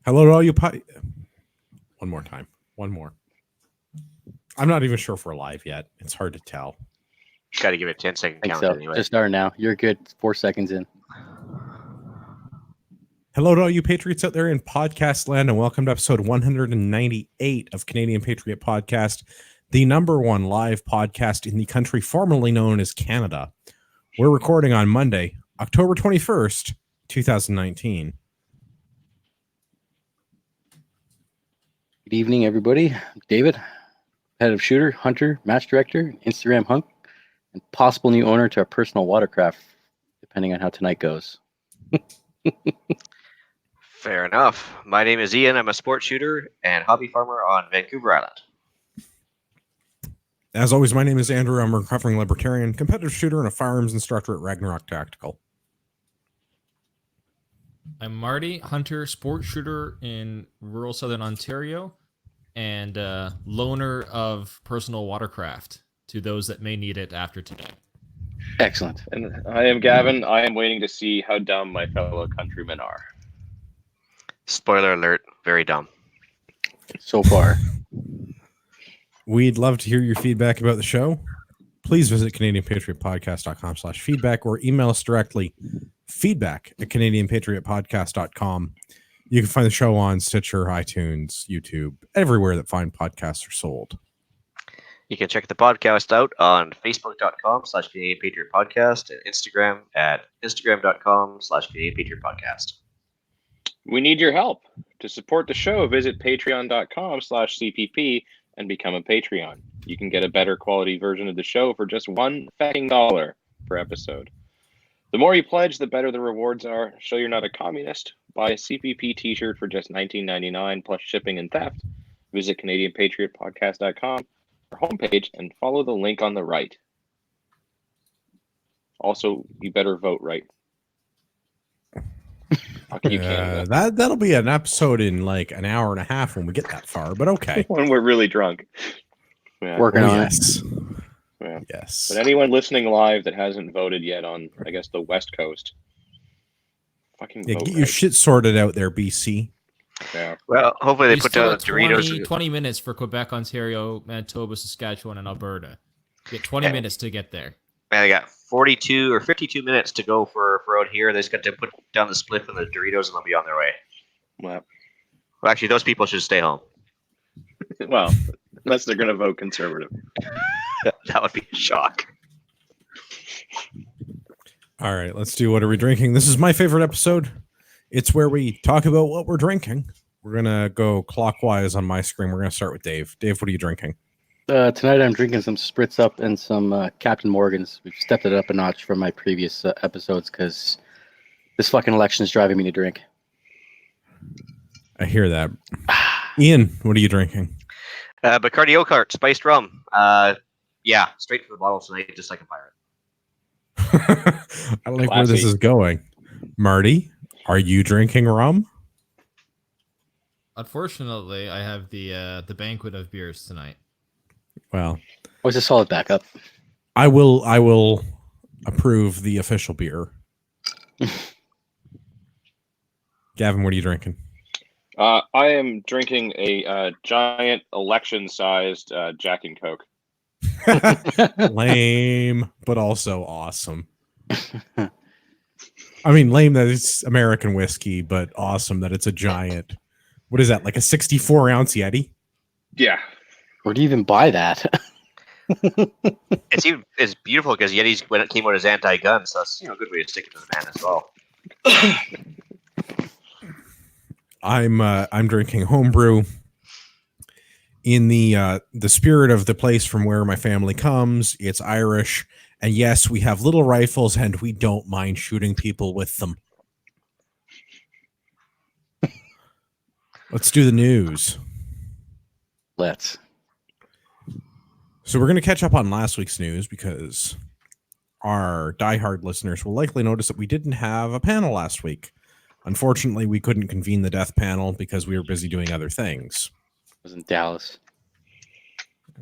Hello to all you One more time. One more. I'm not even sure if we're live yet. It's hard to tell. Got to give it a 10-second I think count so. anyway. Just start now. You're good. 4 seconds in. Hello to all you Patriots out there in podcast land, and welcome to episode 198 of Canadian Patriot Podcast, the number one live podcast in the country formerly known as Canada. We're recording on Monday, October 21st, 2019. Good evening, everybody. David, head of shooter, hunter, match director, Instagram hunk, and possible new owner to our personal watercraft, depending on how tonight goes. Fair enough. My name is Ian. I'm a sports shooter and hobby farmer on Vancouver Island. As always, my name is Andrew. I'm a recovering libertarian, competitive shooter, and a firearms instructor at Ragnarok Tactical. I'm Marty, hunter, sports shooter in rural southern Ontario, and loaner of personal watercraft to those that may need it after today. Excellent. And I am Gavin. I am waiting to see how dumb my fellow countrymen are. Spoiler alert, very dumb. So far. We'd love to hear your feedback about the show. Please visit CanadianPatriotPodcast.com/feedback or email us directly, feedback@CanadianPatriotPodcast.com. You can find the show on Stitcher, iTunes, YouTube, everywhere that fine podcasts are sold. You can check the podcast out on Facebook.com/Canadian Patriot Podcast and Instagram at Instagram.com/Canadian Patriot Podcast. We need your help. To support the show, visit patreon.com/CPP and become a Patreon. You can get a better quality version of the show for just $1 per episode. The more you pledge, the better the rewards are. Show you're not a communist. Buy a CPP t-shirt for just $19.99 plus shipping and theft. Visit CanadianPatriotPodcast.com, our homepage, and follow the link on the right. Also, you better vote right. Fuck you, Canada. That'll be an episode in like an hour and a half when we get that far, but okay. When we're really drunk. Yeah. Working on yes. Yeah. Yes. But anyone listening live that hasn't voted yet on, I guess, the West Coast, fucking Yeah, vote get your right. shit sorted out there, BC. Yeah. Well, hopefully they We put still down have the Doritos. 20 minutes for Quebec, Ontario, Manitoba, Saskatchewan, and Alberta. You get 20 minutes to get there. Man, I got 42 or 52 minutes to go for out here. They just got to put down the spliff and the Doritos and they'll be on their way. Well, Well, actually, those people should stay home. well, unless they're going to vote conservative. That would be a shock. All right, let's do What Are We Drinking? This is my favorite episode. It's where we talk about what we're drinking. We're going to go clockwise on my screen. We're going to start with Dave. Dave, what are you drinking? Tonight I'm drinking some Spritz Up and some Captain Morgan's. We've stepped it up a notch from my previous episodes because this fucking election is driving me to drink. I hear that. Ian, what are you drinking? Bacardi Oakheart, spiced rum. Yeah, straight from the bottle tonight, just like a pirate. I like where this Classy. is going. Marty, are you drinking rum? Unfortunately, I have the banquet of beers tonight. Well, Was a solid backup. I will approve the official beer. Gavin, what are you drinking? I am drinking a giant election-sized Jack and Coke. Lame, but also awesome. I mean, lame that it's American whiskey, but awesome that it's a giant. What is that, like a 64-ounce Yeti? Yeah. Where do you even buy that? It's beautiful because Yeti's when it came out as anti-gun, so that's a good way to stick it to the man as well. I'm drinking homebrew in the spirit of the place from where my family comes. It's Irish, and yes, we have little rifles, and we don't mind shooting people with them. Let's do the news. Let's. So we're going to catch up on last week's news because our diehard listeners will likely notice that we didn't have a panel last week. Unfortunately, we couldn't convene the death panel because we were busy doing other things. I was in Dallas.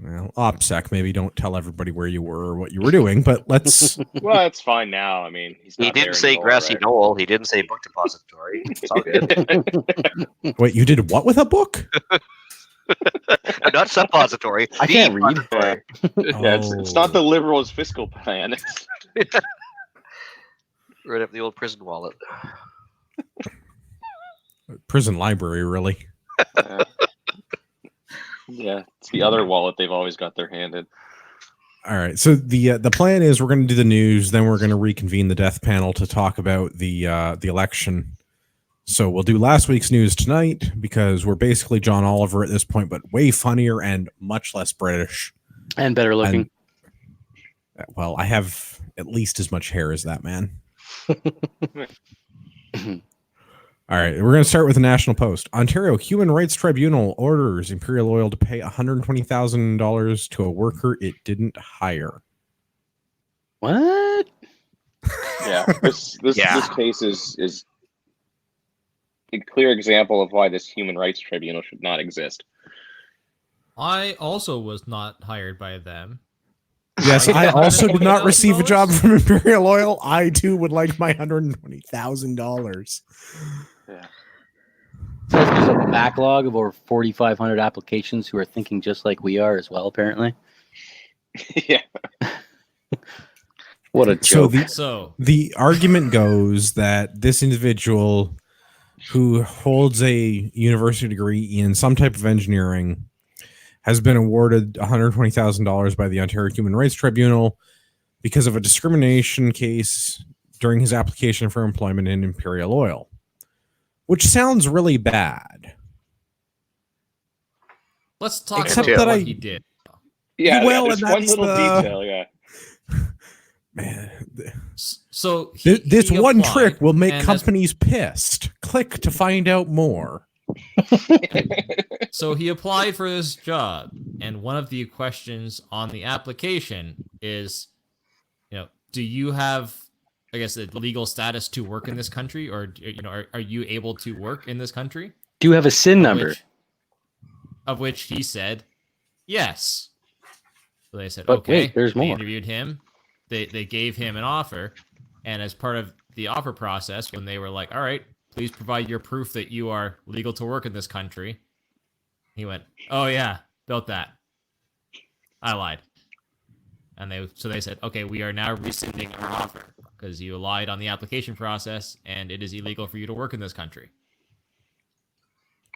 Well, OPSEC, maybe don't tell everybody where you were or what you were doing, but let's. Well, it's fine now. I mean, he's He not didn't there say anymore, grassy right? knoll. He didn't say book depository. It's all good. Wait, you did what with a book? Not suppository. I can't read. depository. Yeah, it's not the Liberals' fiscal plan. Right up the old prison wallet. Prison library, really. Yeah, it's the other wallet they've always got their hand in. All right. So the plan is we're going to do the news, then we're going to reconvene the death panel to talk about the election. So we'll do last week's news tonight because we're basically John Oliver at this point, but way funnier and much less British. And better looking. Well, I have at least as much hair as that man. All right, we're going to start with the National Post. Ontario Human Rights Tribunal orders Imperial Oil to pay $120,000 to a worker it didn't hire. What? Yeah, this case is a clear example of why this human rights tribunal should not exist. I also was not hired by them. Yes, I also did not receive a job $120,000? from Imperial Oil. I too would like my $120,000. Yeah. Says there's a backlog of over 4,500 applications who are thinking just like we are as well, apparently. Yeah. What a So joke. the argument goes that this individual who holds a university degree in some type of engineering has been awarded $120,000 by the Ontario Human Rights Tribunal because of a discrimination case during his application for employment in Imperial Oil, which sounds really bad. Let's talk Except about that what I- he did. Yeah, Well, there's and one that's little the- detail, yeah. Man, So this he one applied, trick will make and as- companies pissed. Click to find out more. So he applied for this job, and one of the questions on the application is, do you have, I guess, a legal status to work in this country, or are you able to work in this country? Do you have a SIN number? Of which he said yes. So they said, But okay. wait, there's They more. interviewed him. They gave him an offer, and as part of the offer process, when they were like, all right, please provide your proof that you are legal to work in this country, he went, oh yeah, built that. I lied. And they said, okay, we are now rescinding our offer because you lied on the application process and it is illegal for you to work in this country.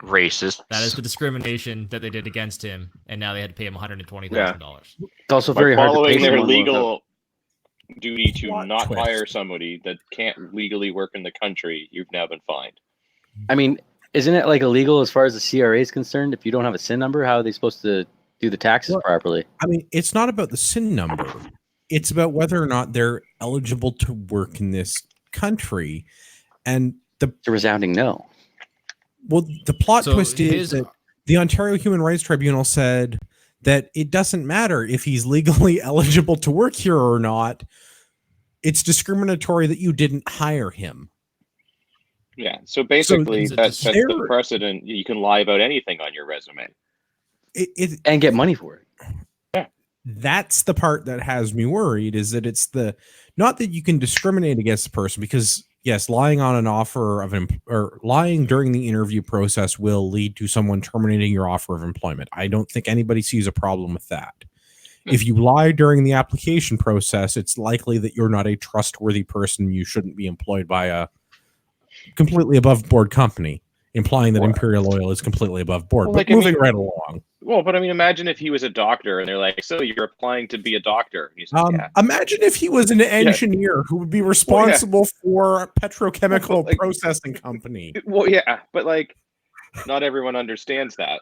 Racist. That is the discrimination that they did against him, and now they had to pay him $120,000. It's also By very hard to following pay their someone without- legal duty to Plot not twist. hire somebody that can't legally work in the country, you've now been fined. I mean, isn't it like illegal as far as the CRA is concerned? If you don't have a SIN number, how are they supposed to do the taxes Well, properly? I mean, it's not about the SIN number. It's about whether or not they're eligible to work in this country. And It's a resounding no. the plot So twist is his- that the Ontario Human Rights Tribunal said that it doesn't matter if he's legally eligible to work here or not. It's discriminatory that you didn't hire him. Yeah, so basically is it that just- sets the precedent. You can lie about anything on your resume. And get money for it. That's the part that has me worried, is that it's not that you can discriminate against the person, because yes, lying on an offer of or lying during the interview process will lead to someone terminating your offer of employment. I don't think anybody sees a problem with that. If you lie during the application process, it's likely that you're not a trustworthy person. You shouldn't be employed by a completely above board company, implying that Well- Imperial Oil is completely above board. Well, But like, I moving mean- right along. Well, but I mean, imagine if he was a doctor and they're like, "So you're applying to be a doctor?" And he's like, "Yeah." Imagine if he was an engineer who would be responsible for a petrochemical Like- processing company. Well, yeah, but like, not everyone understands that.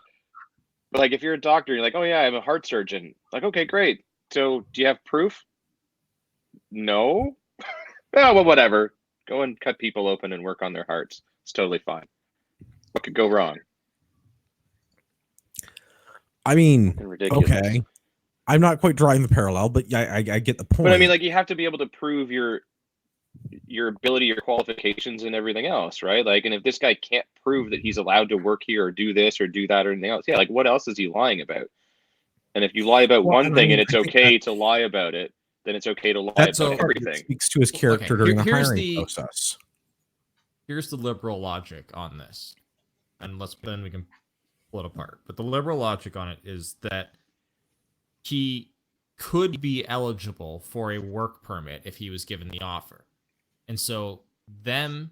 But like, if you're a doctor, you're like, "Oh yeah, I'm a heart surgeon." Like, okay, great. So, do you have proof? No. Oh well, whatever. Go and cut people open and work on their hearts. It's totally fine. What could go wrong? I mean, Ridiculous. okay. I'm not quite drawing the parallel, but yeah, I get the point. But I mean, like, you have to be able to prove your ability, your qualifications, and everything else, right? Like, and if this guy can't prove that he's allowed to work here or do this or do that or anything else, yeah, like, what else is he lying about? And if you lie about Well, one and I thing mean, and it's I think okay to lie about it, then it's okay to lie that's about part that everything. speaks to his character during the here's hiring process. Here's the liberal logic on this, and then we can pull it apart. But the liberal logic on it is that he could be eligible for a work permit if he was given the offer, and so them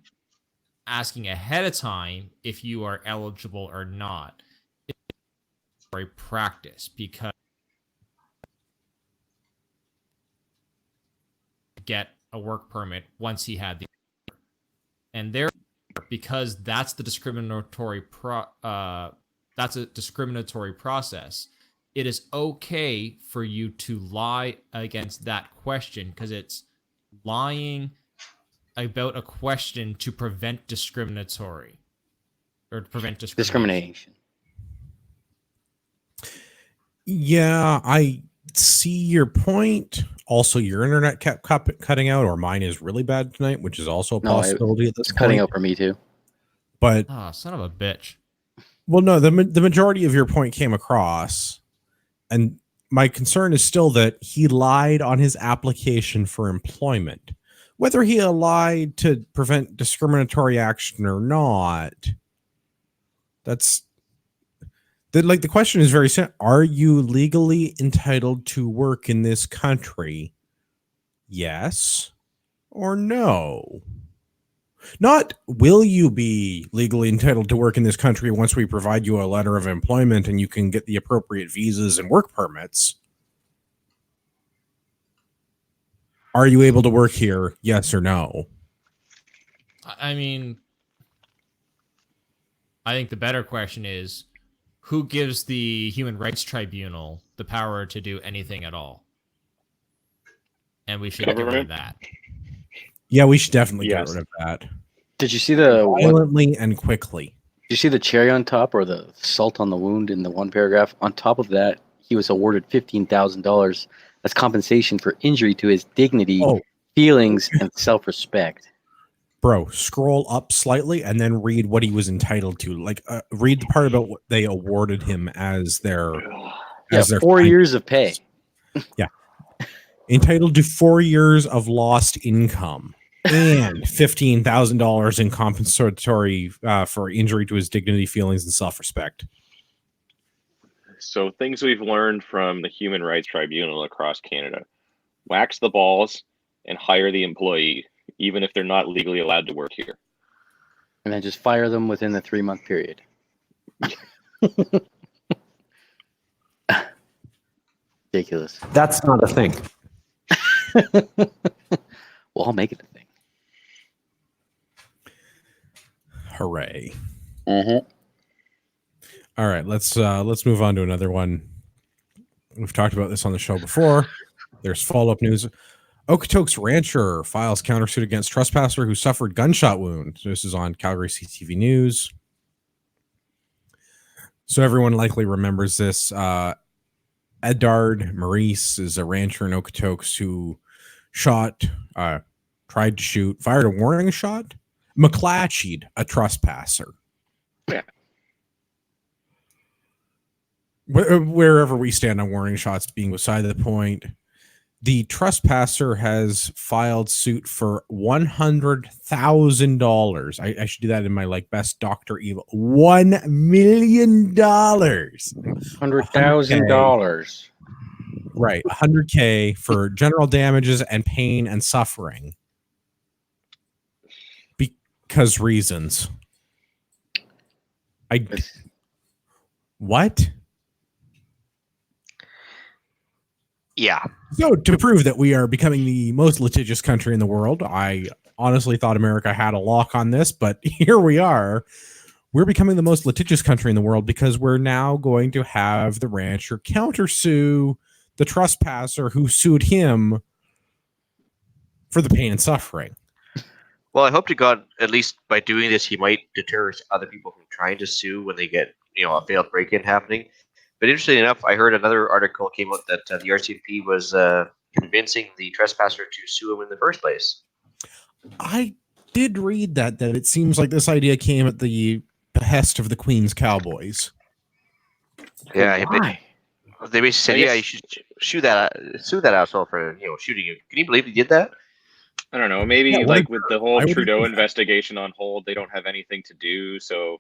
asking ahead of time if you are eligible or not is for a practice, because get a work permit once he had the offer. And there, because that's the discriminatory that's a discriminatory process, it is okay for you to lie against that question, because it's lying about a question to prevent discrimination. Discrimination. Yeah, I see your point. Also, your internet kept cutting out, or mine is really bad tonight, which is also a possibility at this It's point. cutting out for me too. But Son of a bitch. well, no, the majority of your point came across, and my concern is still that he lied on his application for employment. Whether he lied to prevent discriminatory action or not, the question is very simple. Are you legally entitled to work in this country? Yes or no? Not will you be legally entitled to work in this country once we provide you a letter of employment and you can get the appropriate visas and work permits. Are you able to work here? Yes or no? I mean, I think the better question is, who gives the Human Rights Tribunal the power to do anything at all? And we should get rid of that. Yeah, we should definitely get rid of that. Did you see the violently and quickly? Did you see the cherry on top, or the salt on the wound in the one paragraph? On top of that, he was awarded $15,000 as compensation for injury to his dignity, feelings, and self-respect. Bro, scroll up slightly and then read what he was entitled to. Like, read the part about what they awarded him as their 4 years of pay. Yeah, entitled to 4 years of lost income and $15,000 in compensatory for injury to his dignity, feelings, and self-respect. So things we've learned from the Human Rights Tribunal across Canada: wax the balls and hire the employee, even if they're not legally allowed to work here. And then just fire them within the 3-month period. Ridiculous. That's not a thing. Well, I'll make it a thing. Hooray. Mm-hmm. All right, let's move on to another one. We've talked about this on the show before. There's follow-up news. Okotoks rancher files countersuit against trespasser who suffered gunshot wound. This is on Calgary CTV News. So everyone likely remembers this. Edard Maurice is a rancher in Okotoks who tried to shoot, fired a warning shot, McClatchy'd a trespasser. Yeah. Wherever we stand on warning shots being beside the point, the trespasser has filed suit for $100,000. I should do that in my best Dr. Evil. $1 million. $100,000. Right, $100K for general damages and pain and suffering. Because reasons. What? Yeah. So to prove that we are becoming the most litigious country in the world, I honestly thought America had a lock on this, but here we are. We're becoming the most litigious country in the world because we're now going to have the rancher countersue the trespasser who sued him for the pain and suffering. Well, I hope to God, at least by doing this, he might deter other people from trying to sue when they get, a failed break-in happening. But interestingly enough, I heard another article came out that the RCMP was convincing the trespasser to sue him in the first place. I did read that it seems like this idea came at the behest of the Queen's Cowboys. Yeah, Why? They basically said, "Yeah, you should sue that asshole for shooting you." Can you believe he did that? I don't know. Maybe Yeah, like with the whole why would he Trudeau do that? investigation on hold, they don't have anything to do, so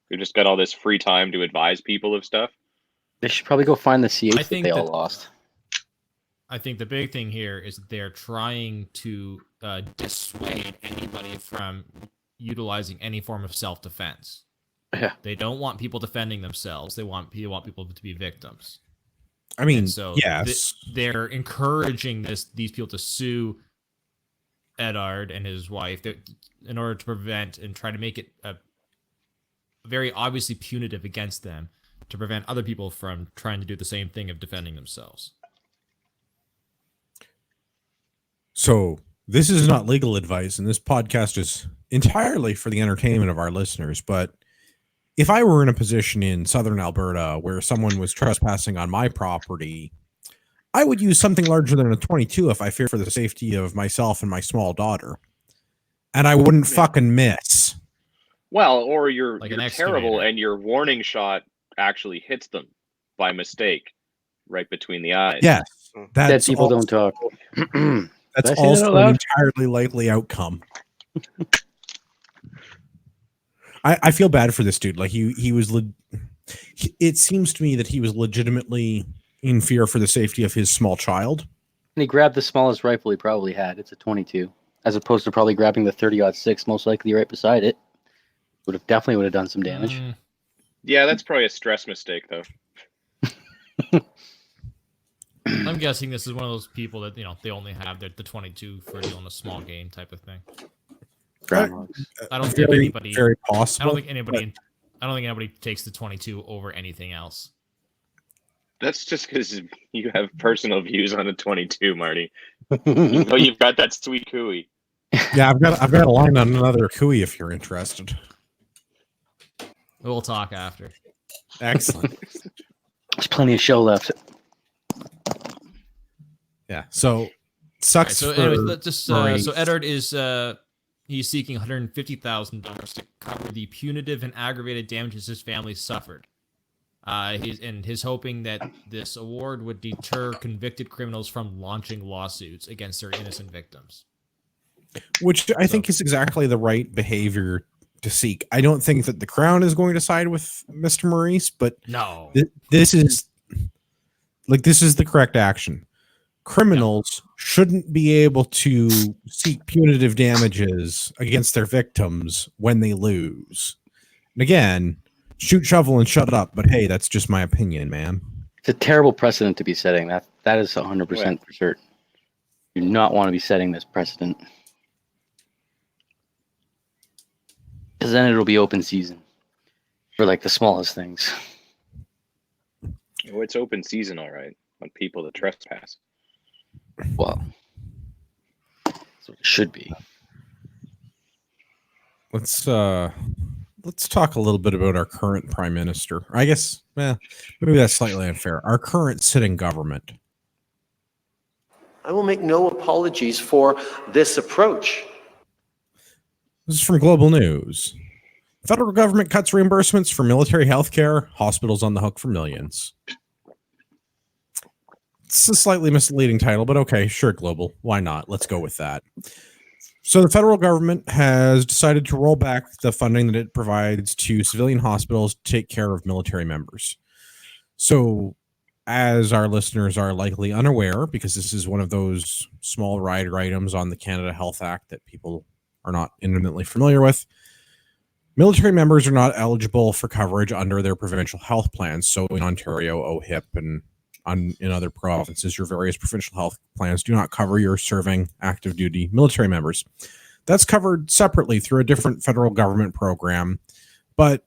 we just got all this free time to advise people of stuff. They should probably go find the CH I that think they all that- lost. I think the big thing here is that they're trying to dissuade anybody from utilizing any form of self-defense. Yeah. They don't want people defending themselves. They want people to be victims. I mean, And so yes. they're encouraging these people to sue Edard and his wife in order to prevent and try to make it very obviously punitive against them to prevent other people from trying to do the same thing of defending themselves. So this is not legal advice, and this podcast is entirely for the entertainment of our listeners. But if I were in a position in southern Alberta where someone was trespassing on my property, I would use something larger than a 22 if I fear for the safety of myself and my small daughter. And I wouldn't fucking miss. Well, or you're Like an terrible excavator. and your warning shot actually hits them by mistake right between the eyes. Yes. Dead That's people also, don't talk. That's Did I say that also out an loud? entirely likely outcome. I feel bad for this dude. Like he was it seems to me that he was legitimately in fear for the safety of his small child. And he grabbed the smallest rifle he probably had. It's a 22, as opposed to probably grabbing the 30-06, most likely right beside it. Definitely would have done some damage. Yeah, that's probably a stress mistake, though. I'm guessing this is one of those people that they only have the 22 for doing a small game type of thing. Groundhogs. I don't think Very, anybody. very I possible. don't think anybody takes the 22 over anything else. That's just because you have personal views on a 22, Marty. You know you've got that sweet cooey. Yeah, I've got a line on another Kui if you're interested. We'll talk after. Excellent. There's plenty of show left. Yeah. So Right, sucks. so for anyways, let's just Marie. so Edard is he's seeking $150,000 to cover the punitive and aggravated damages his family suffered. He's hoping that this award would deter convicted criminals from launching lawsuits against their innocent victims. Which I think is exactly the right behavior to seek. I don't think that the Crown is going to side with Mr. Maurice, but No. this is the correct action. Criminals shouldn't be able to seek punitive damages against their victims when they lose. And again, shoot, shovel, and shut up. But hey, that's just my opinion, man. It's a terrible precedent to be setting. That is 100% for certain. You do not want to be setting this precedent. Because then it'll be open season for like the smallest things. Oh, it's open season, all right, on people that trespass. Well, that's what it should be. Let's talk a little bit about our current prime minister. I guess, maybe that's slightly unfair. Our current sitting government. I will make no apologies for this approach. This is from Global News. Federal government cuts reimbursements for military health care. Hospitals on the hook for millions. It's a slightly misleading title, but okay, sure, Global. Why not? Let's go with that. So the federal government has decided to roll back the funding that it provides to civilian hospitals to take care of military members. So as our listeners are likely unaware, because this is one of those small rider items on the Canada Health Act that people are not intimately familiar with, military members are not eligible for coverage under their provincial health plans. So in Ontario, OHIP, and in other provinces, your various provincial health plans do not cover your serving active duty military members. That's covered separately through a different federal government program. But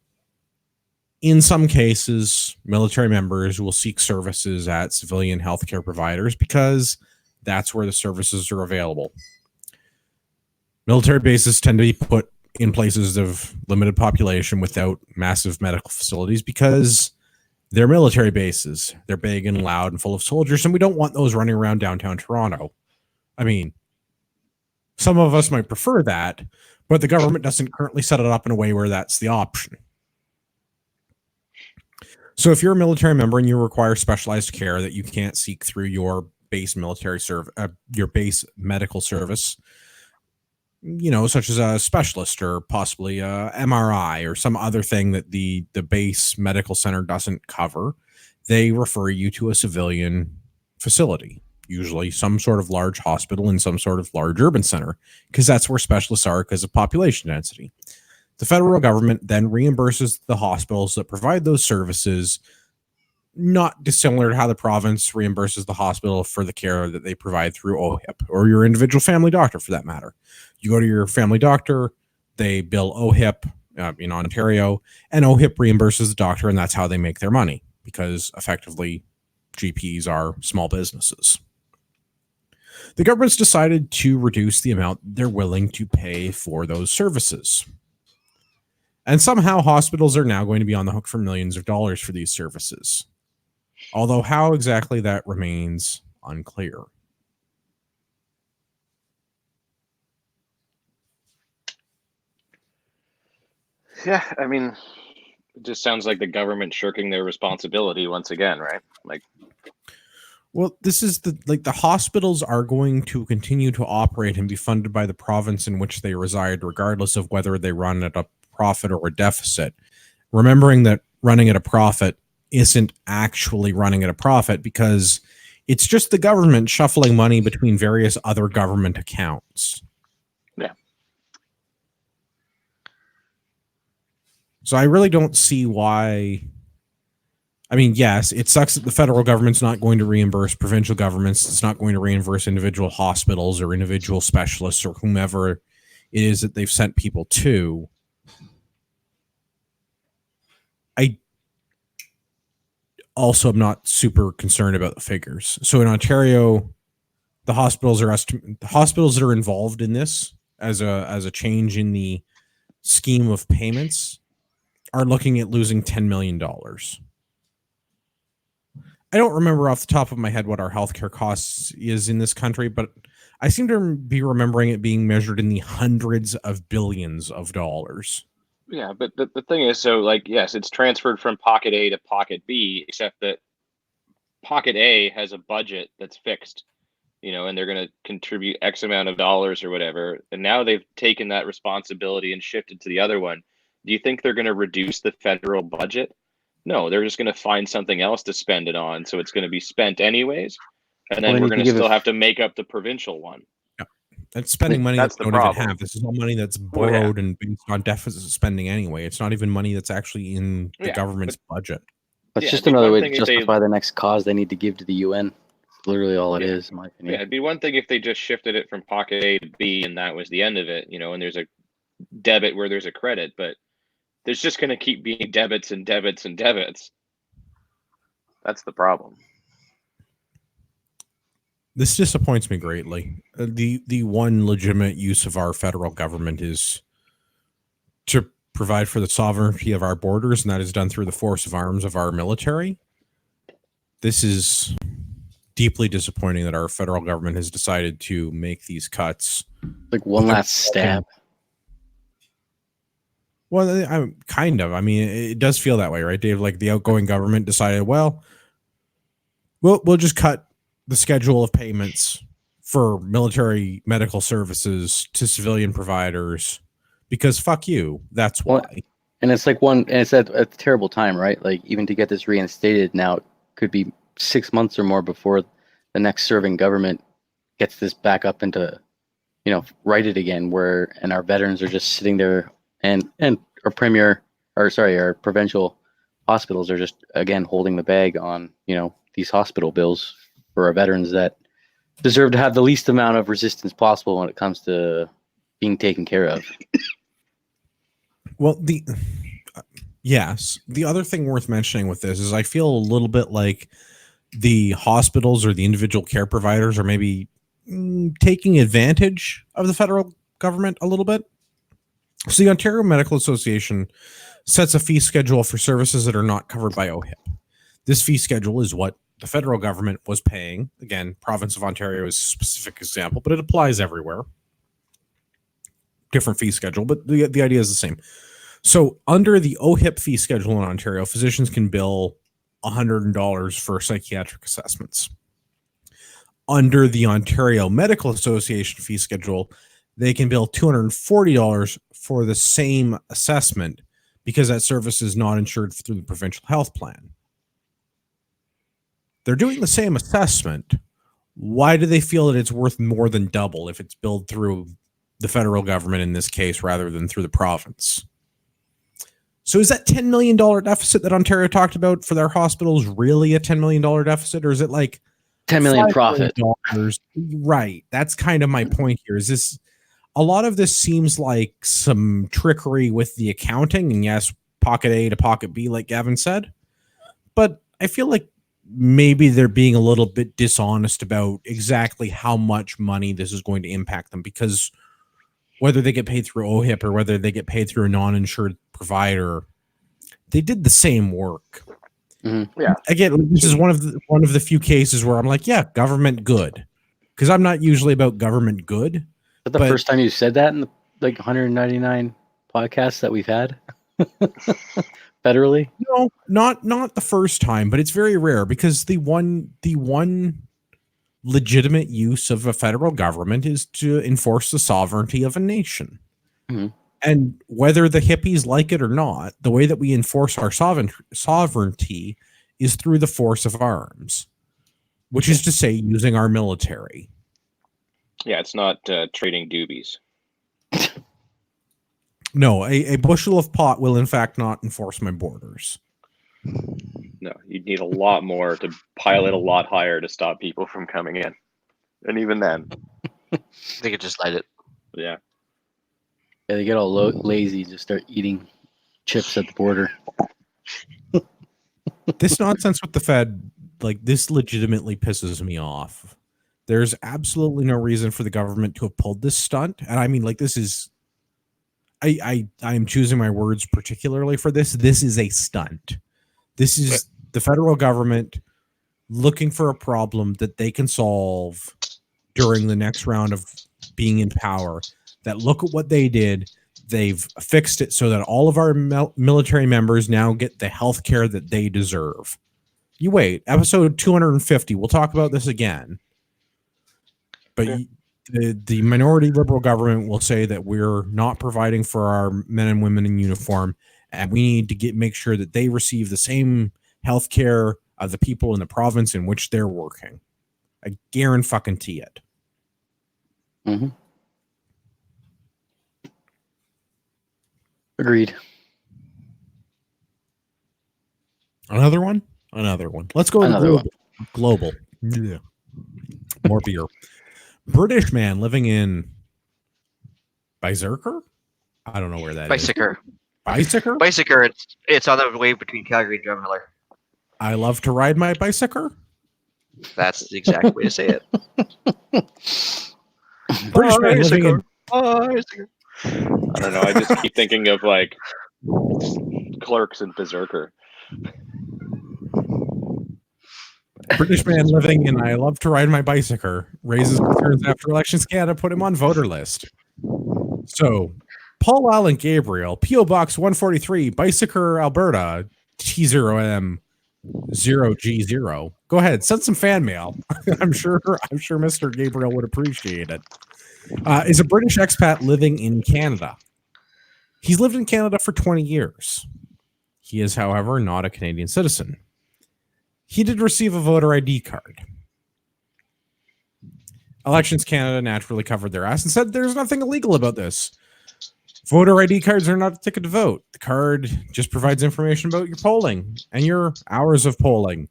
in some cases, military members will seek services at civilian healthcare providers because that's where the services are available. Military bases tend to be put in places of limited population without massive medical facilities because they're military bases. They're big and loud and full of soldiers, and we don't want those running around downtown Toronto. I mean, some of us might prefer that, but the government doesn't currently set it up in a way where that's the option. So if you're a military member and you require specialized care that you can't seek through your base military your base medical service, such as a specialist or possibly a MRI or some other thing that the base medical center doesn't cover, they refer you to a civilian facility, usually some sort of large hospital in some sort of large urban center, because that's where specialists are because of population density. The federal government then reimburses the hospitals that provide those services, not dissimilar to how the province reimburses the hospital for the care that they provide through OHIP or your individual family doctor for that matter. You go to your family doctor, they bill OHIP in Ontario, and OHIP reimburses the doctor, and that's how they make their money because effectively GPs are small businesses. The government's decided to reduce the amount they're willing to pay for those services. And somehow hospitals are now going to be on the hook for millions of dollars for these services. Although how exactly that remains unclear. Yeah, I mean, it just sounds like the government shirking their responsibility once again, right? Like, well, this is the hospitals are going to continue to operate and be funded by the province in which they reside, regardless of whether they run at a profit or a deficit. Remembering that running at a profit isn't actually running at a profit because it's just the government shuffling money between various other government accounts. Yeah. So I really don't see why. I mean, yes, it sucks that the federal government's not going to reimburse provincial governments. It's not going to reimburse individual hospitals or individual specialists or whomever it is that they've sent people to. I also am not super concerned about the figures. So in Ontario, the hospitals that are involved in this as a change in the scheme of payments are looking at losing $10 million. I don't remember off the top of my head what our healthcare costs is in this country, but I seem to be remembering it being measured in the hundreds of billions of dollars. yeah, but the thing is, so like, yes, it's transferred from pocket A to pocket B, except that pocket A has a budget that's fixed, and they're going to contribute X amount of dollars or whatever. And now they've taken that responsibility and shifted to the other one. Do you think they're going to reduce the federal budget? No, they're just going to find something else to spend it on. So it's going to be spent anyways. And then we're going to still have to make up the provincial one. Yeah. That's spending money that we don't even have. This is all money that's borrowed and based on deficit spending anyway. It's not even money that's actually in the government's budget. That's just another way to justify the next cause they need to give to the UN. It's literally all it is, in my opinion. Yeah, it'd be one thing if they just shifted it from pocket A to B and that was the end of it, and there's a debit where there's a credit, but there's just going to keep being debits and debits and debits. That's the problem. This disappoints me greatly. The one legitimate use of our federal government is to provide for the sovereignty of our borders, and that is done through the force of arms of our military. This is deeply disappointing that our federal government has decided to make these cuts. Like one last stab. Well, I'm kind of. I mean, it does feel that way, right, Dave? Like the outgoing government decided, well, we'll just cut the schedule of payments for military medical services to civilian providers because fuck you. That's why. Well, and it's like it's at a terrible time, right? Like even to get this reinstated now, it could be 6 months or more before the next serving government gets this back up into, righted again. And our veterans are just sitting there. And our provincial hospitals are just again holding the bag on these hospital bills for our veterans that deserve to have the least amount of resistance possible when it comes to being taken care of. Well, yes, the other thing worth mentioning with this is I feel a little bit like the hospitals or the individual care providers are maybe taking advantage of the federal government a little bit. So the Ontario Medical Association sets a fee schedule for services that are not covered by OHIP. This fee schedule is what the federal government was paying. Again, province of Ontario is a specific example, but it applies everywhere. Different fee schedule, but the idea is the same. So under the OHIP fee schedule in Ontario, physicians can bill $100 for psychiatric assessments. Under the Ontario Medical Association fee schedule, they can bill $240 for the same assessment because that service is not insured through the provincial health plan. They're doing the same assessment. Why do they feel that it's worth more than double if it's billed through the federal government in this case rather than through the province? So is that $10 million deficit that Ontario talked about for their hospitals really a $10 million deficit, or is it like 10 million $5 profit? million? Right. That's kind of my point here. Is this a lot of this seems like some trickery with the accounting, and yes, pocket A to pocket B, like Gavin said. But I feel like maybe they're being a little bit dishonest about exactly how much money this is going to impact them, because whether they get paid through OHIP or whether they get paid through a non-insured provider, they did the same work. Mm-hmm. Yeah. Again, this is one of the few cases where I'm like, yeah, government good, because I'm not usually about government good. Is that the first time you said that in the 199 podcasts that we've had federally? No, not the first time, but it's very rare, because the one legitimate use of a federal government is to enforce the sovereignty of a nation. Mm-hmm. And whether the hippies like it or not, the way that we enforce our sovereignty is through the force of arms, which is to say using our military. Yeah, it's not trading doobies. No, a bushel of pot will in fact not enforce my borders. No, you'd need a lot more to pile it a lot higher to stop people from coming in. And even then, They could just light it. yeah. Yeah, they get all lazy, just start eating chips at the border. This nonsense with the Fed, like, this legitimately pisses me off. There's absolutely no reason for the government to have pulled this stunt. And I mean, like, this is, I am choosing my words particularly for this. This is a stunt. This is the federal government looking for a problem that they can solve during the next round of being in power. That look at what they did. They've fixed it so that all of our military members now get the health care that they deserve. You wait, episode 250, we'll talk about this again. But the minority liberal government will say that we're not providing for our men and women in uniform, and we need to make sure that they receive the same health care of the people in the province in which they're working. I guarantee it. Mm-hmm. Agreed. Another one. Let's go to global. Yeah. More beer. British man living in Bicycle? I don't know where that is. Bicycle? Bicycle. It's on the way between Calgary and Drumheller. I love to ride my bicycle. That's the exact way to say it. British man living in I don't know. I just keep thinking of like Clerks and Berserker. British man living in I love to ride my bicycle raises concerns after elections Canada put him on voter list. So, Paul Allen Gabriel, P.O. Box 143, Bicycle, Alberta, T0M 0G0. Go ahead, send some fan mail. I'm sure Mr. Gabriel would appreciate it. Is a British expat living in Canada. He's lived in Canada for 20 years. He is, however, not a Canadian citizen. He did receive a voter ID card. Elections Canada naturally covered their ass and said there's nothing illegal about this. Voter ID cards are not a ticket to vote. The card just provides information about your polling and your hours of polling.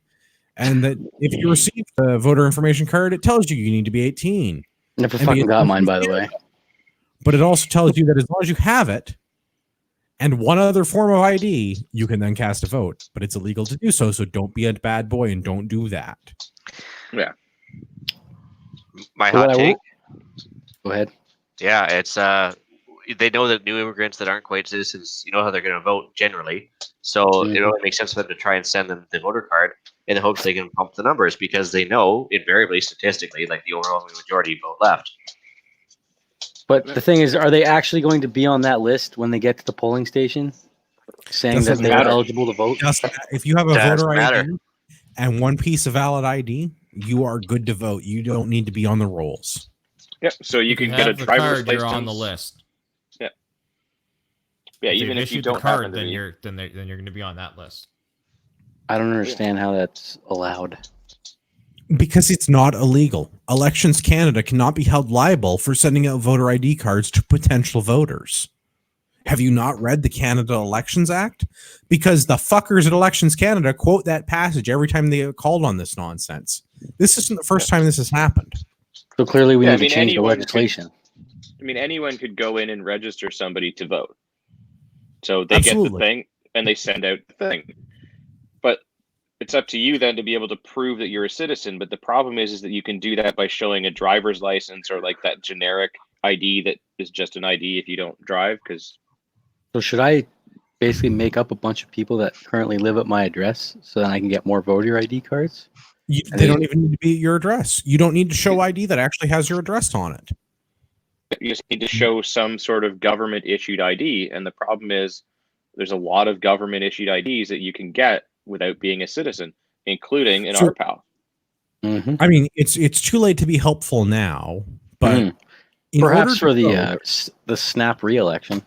And that if you receive the voter information card, it tells you need to be 18. Never fucking got mine, by the way. But it also tells you that as long as you have it and one other form of ID, you can then cast a vote. But it's illegal to do so, so don't be a bad boy and don't do that. Yeah. My hot take. Go ahead. Yeah, it's they know that new immigrants that aren't quite citizens, you know how they're going to vote generally. So it only makes sense for them to try and send them the voter card in the hopes they can pump the numbers, because they know invariably, statistically, like the overwhelming majority vote left. But the thing is, are they actually going to be on that list when they get to the polling station? saying that Doesn't they are matter. eligible to vote. Just if you have a Doesn't voter matter. ID and one piece of valid ID, you are good to vote. You don't need to be on the rolls. Yep. So you If you can get a have the driver's card, license. you're on the list. Yeah, If even they've if you issued the don't happen card, to then be. you're going to be on that list. I don't understand how that's allowed. Because it's not illegal. Elections Canada cannot be held liable for sending out voter ID cards to potential voters. Have you not read the Canada Elections Act? Because the fuckers at Elections Canada quote that passage every time they get called on this nonsense. This isn't the first time this has happened. So clearly, we Yeah, need I mean, to change the anyone legislation. anyone could go in and register somebody to vote. So they get Absolutely. the thing and they send out the thing. But it's up to you then to be able to prove that you're a citizen. But the problem is that you can do that by showing a driver's license or like that generic ID that is just an ID if you don't drive. Because So should I basically make up a bunch of people that currently live at my address so that I can get more voter ID cards? They don't even need to be at your address. You don't need to show ID that actually has your address on it. you just need to show some sort of government issued ID. And the problem is there's a lot of government issued IDs that you can get without being a citizen, including an So- RPAL. Mm-hmm. I mean, it's too late to be helpful now, but in order Perhaps to for vote- the snap re-election.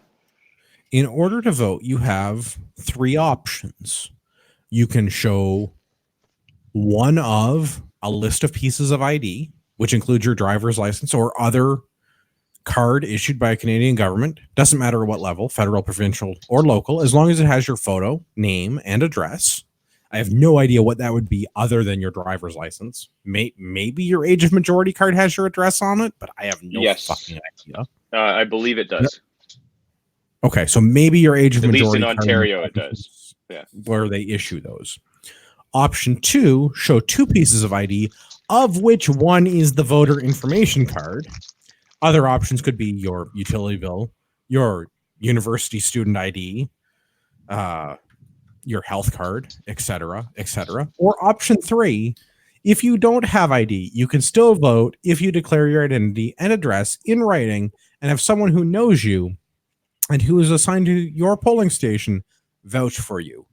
in order to vote, you have three options. You can show one of a list of pieces of ID, which includes your driver's license or other card issued by a Canadian government. Doesn't matter what level, federal, provincial, or local, as long as it has your photo, name, and address. I have no idea what that would be other than your driver's license. Maybe your age of majority card has your address on it, but I have no Yes. fucking idea. I believe it does. Okay, so maybe your age of At least majority in card Ontario, it does. Yeah. where they issue those. Option 2, show two pieces of ID, of which one is the voter information card. Other options could be your utility bill, your university student ID, your health card, etc., etc. Or option 3, if you don't have ID, you can still vote if you declare your identity and address in writing and have someone who knows you and who is assigned to your polling station vouch for you.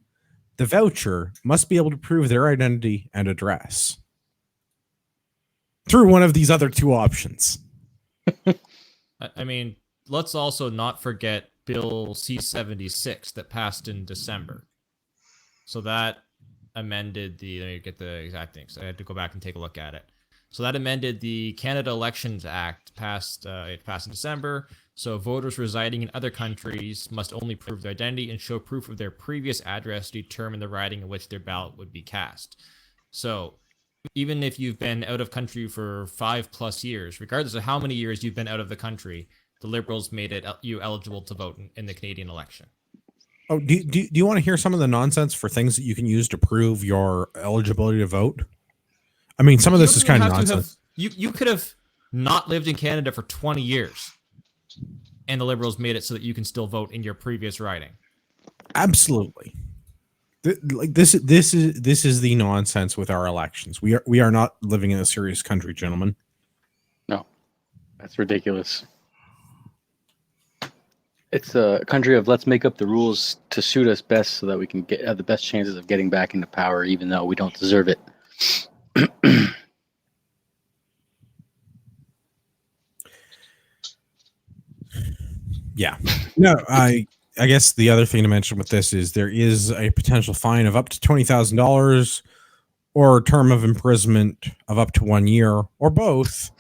The voucher must be able to prove their identity and address through one of these other two options. I mean, let's also not forget Bill C-76 that passed in December. So that amended let me get the exact things. I had to go back and take a look at it. So that amended the Canada Elections Act, it passed in December. So voters residing in other countries must only prove their identity and show proof of their previous address to determine the riding in which their ballot would be cast. So even if you've been out of country for 5+ years, regardless of how many years you've been out of the country, the Liberals made you eligible to vote in the Canadian election. Oh, do you want to hear some of the nonsense for things that you can use to prove your eligibility to vote? I mean, some of this is kind of nonsense. You could have not lived in Canada for 20 years, and the Liberals made it so that you can still vote in your previous riding. Absolutely. This is the nonsense with our elections. We are not living in a serious country, gentlemen. No, that's ridiculous. It's a country of let's make up the rules to suit us best so that we can have the best chances of getting back into power, even though we don't deserve it. Yeah. No, I guess the other thing to mention with this is there is a potential fine of up to $20,000 or a term of imprisonment of up to 1 year or both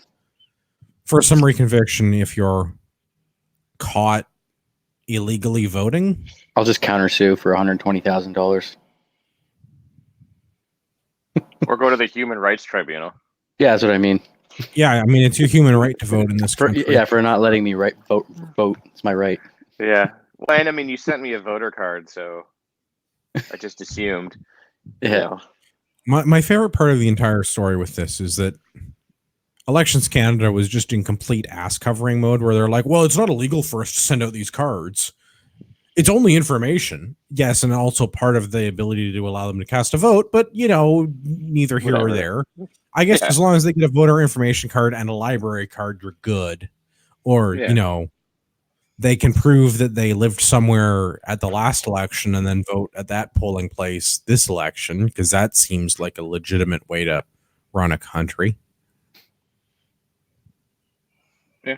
for summary conviction if you're caught illegally voting. I'll just countersue for $120,000. Or go to the Human Rights Tribunal. Yeah, that's what I mean. Yeah, I mean, it's your human right to vote in this country. For not letting me vote. It's my right. Yeah. Well, and I mean, you sent me a voter card, so I just assumed. Yeah. You know. My favorite part of the entire story with this is that Elections Canada was just in complete ass covering mode where they're like, well, it's not illegal for us to send out these cards. It's only information. Yes, and also part of the ability to allow them to cast a vote, but, you know, neither here or there. I guess as long as they get a voter information card and a library card, you're good. Or, you know, they can prove that they lived somewhere at the last election and then vote at that polling place this election, because that seems like a legitimate way to run a country. Yeah.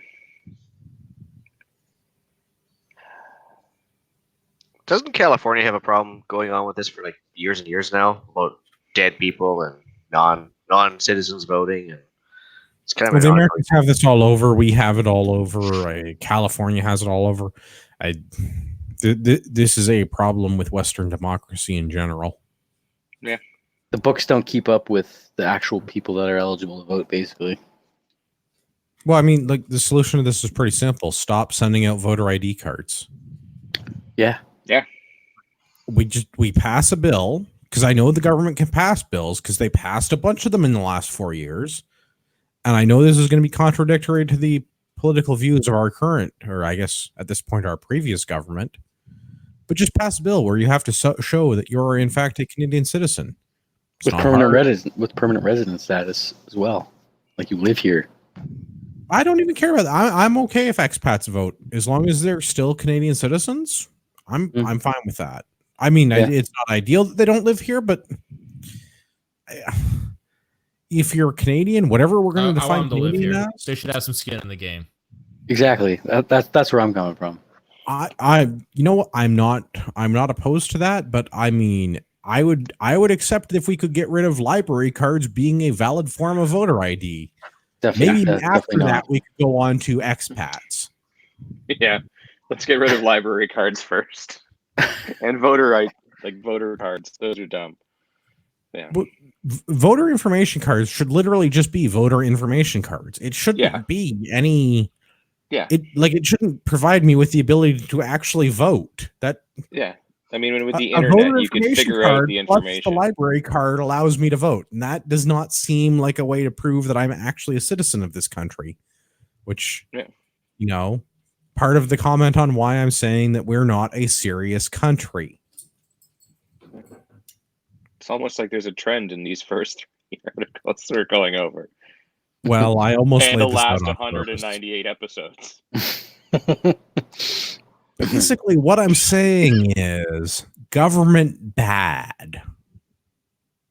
Doesn't California have a problem going on with this for like years and years now about dead people and non-citizens voting? And it's kind of Well, the an Americans have this all over. We have it all over. California has it all over. This is a problem with Western democracy in general. Yeah. The books don't keep up with the actual people that are eligible to vote, basically. Well, I mean, like the solution to this is pretty simple. Stop sending out voter ID cards. Yeah. We pass a bill, because I know the government can pass bills because they passed a bunch of them in the last 4 years. And I know this is going to be contradictory to the political views of our current, or I guess at this point, our previous government. But just pass a bill where you have to show that you're in fact a Canadian citizen. With permanent resident status as well. Like you live here. I don't even care about that. I'm okay if expats vote as long as they're still Canadian citizens. I'm fine with that. I mean, it's not ideal that they don't live here, but if you're Canadian, whatever we're going to define Canadian as, they should have some skin in the game. Exactly. That's where I'm coming from. You know what? I'm not opposed to that, but I mean, I would accept if we could get rid of library cards being a valid form of voter ID. Definitely. Maybe after that we could go on to expats. Yeah, let's get rid of library cards first, and voter cards. Those are dumb. Yeah. But voter information cards should literally just be voter information cards. It shouldn't be any. Yeah. It shouldn't provide me with the ability to actually vote. Yeah. I mean, with the internet, you can figure out the information. The library card allows me to vote, and that does not seem like a way to prove that I'm actually a citizen of this country. Which, part of the comment on why I'm saying that we're not a serious country. It's almost like there's a trend in these first 3 articles we're going over. Well, I almost and laid the this last out 198 episodes. Basically, what I'm saying is government bad.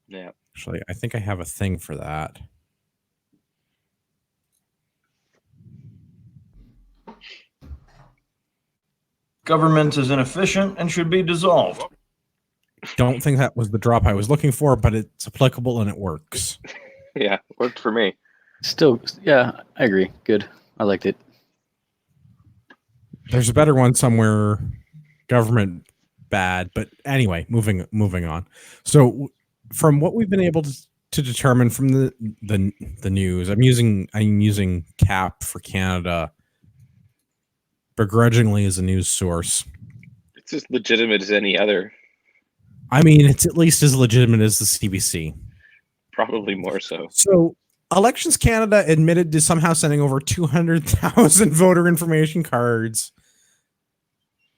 Yeah. Actually, I think I have a thing for that. Government is inefficient and should be dissolved. Don't think that was the drop I was looking for, but it's applicable and it works. Yeah, worked for me. Still, yeah, I agree. Good. I liked it. There's a better one somewhere. Government bad, but anyway, moving on. So, from what we've been able to determine from the news, I'm using CAP for Canada begrudgingly as a news source. It's as legitimate as any other. I mean, it's at least as legitimate as the CBC. Probably more so. So, Elections Canada admitted to somehow sending over 200,000 voter information cards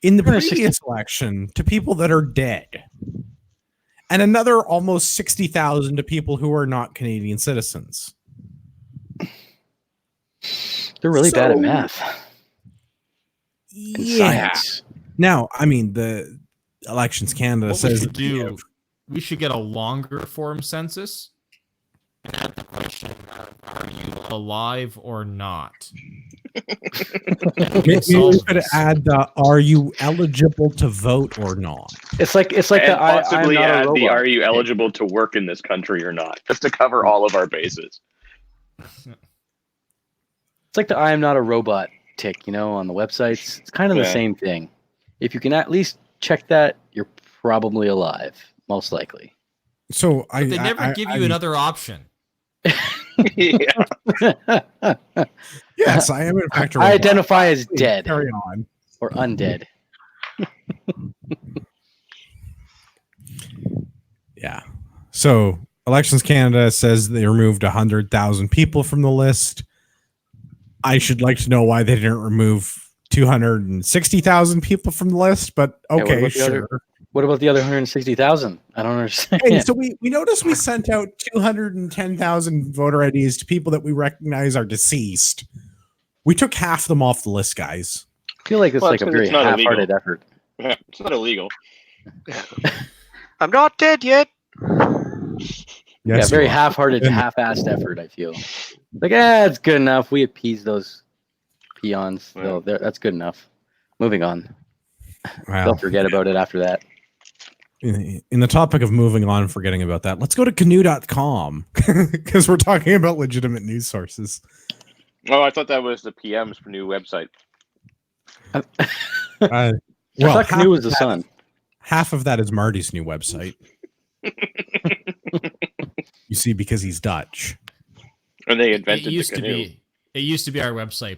in the previous election to people that are dead, and another almost 60,000 to people who are not Canadian citizens. They're really bad at math. Yeah. Science. Now, I mean, the Elections Canada What says we should get a longer form census and add the question of, are you alive or not? Maybe we could add the "Are you eligible to vote or not?" It's like and the possibly I'm not a add the robot. "Are you eligible to work in this country or not?" Just to cover all of our bases. It's like the "I am not a robot" tick, on the websites. It's kind of the same thing. If you can at least check that, you're probably alive, most likely. So But they never give you another option. Yeah. Yes, I am in fact a I robot. identify as dead Carry on. or undead. Yeah. So Elections Canada says they removed 100,000 people from the list. I should like to know why they didn't remove 260,000 people from the list, but okay, sure. What about the other 160,000? I don't understand. Hey, so we noticed we sent out 210,000 voter IDs to people that we recognize are deceased. We took half them off the list, guys. I feel like it's Well, like it's a 'cause very it's not half-hearted illegal. effort. It's not illegal. I'm not dead yet. Yes, Very you are. half-hearted, And- half-assed effort, I feel. Like, it's good enough. We appease those peons. Yeah. That's good enough. Moving on. Wow. They'll forget about it after that. In the topic of moving on, forgetting about that, let's go to canoe.com because we're talking about legitimate news sources. Oh, I thought that was the PM's new website. Well, I thought Canoe was the half- sun. Half of that is Marty's new website. You see, because he's Dutch. And they It invented the used to canoe. be. It used to be our website.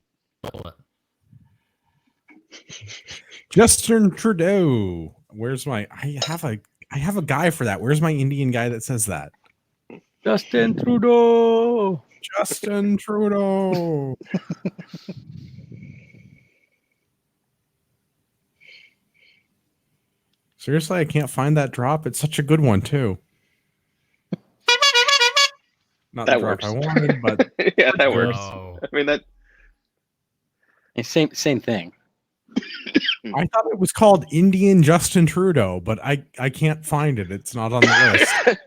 Justin Trudeau. Where's my? I have a guy for that. Where's my Indian guy that says that? Justin Trudeau. Justin Trudeau. Seriously, I can't find that drop. It's such a good one too. Not That the drop works. I wanted, but Yeah, that works. Oh. I mean, that. Same thing. I thought it was called Indian Justin Trudeau, but I can't find it. It's not on the list.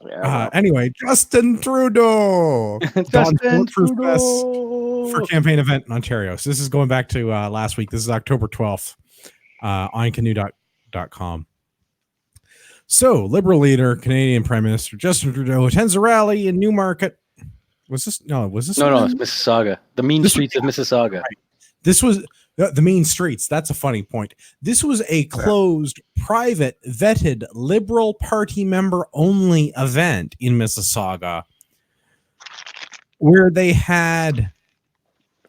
Yeah, well, Anyway, Justin Trudeau. Don's Justin Bulletproof Fest Trudeau. for campaign event in Ontario. So this is going back to last week. This is October 12th on canoe.com. So Liberal leader, Canadian Prime Minister Justin Trudeau attends a rally in Newmarket. Was this? No, it's Mississauga. The mean streets of Mississauga. This was the main streets. That's a funny point. This was a closed, private, vetted, Liberal Party member only event in Mississauga where they had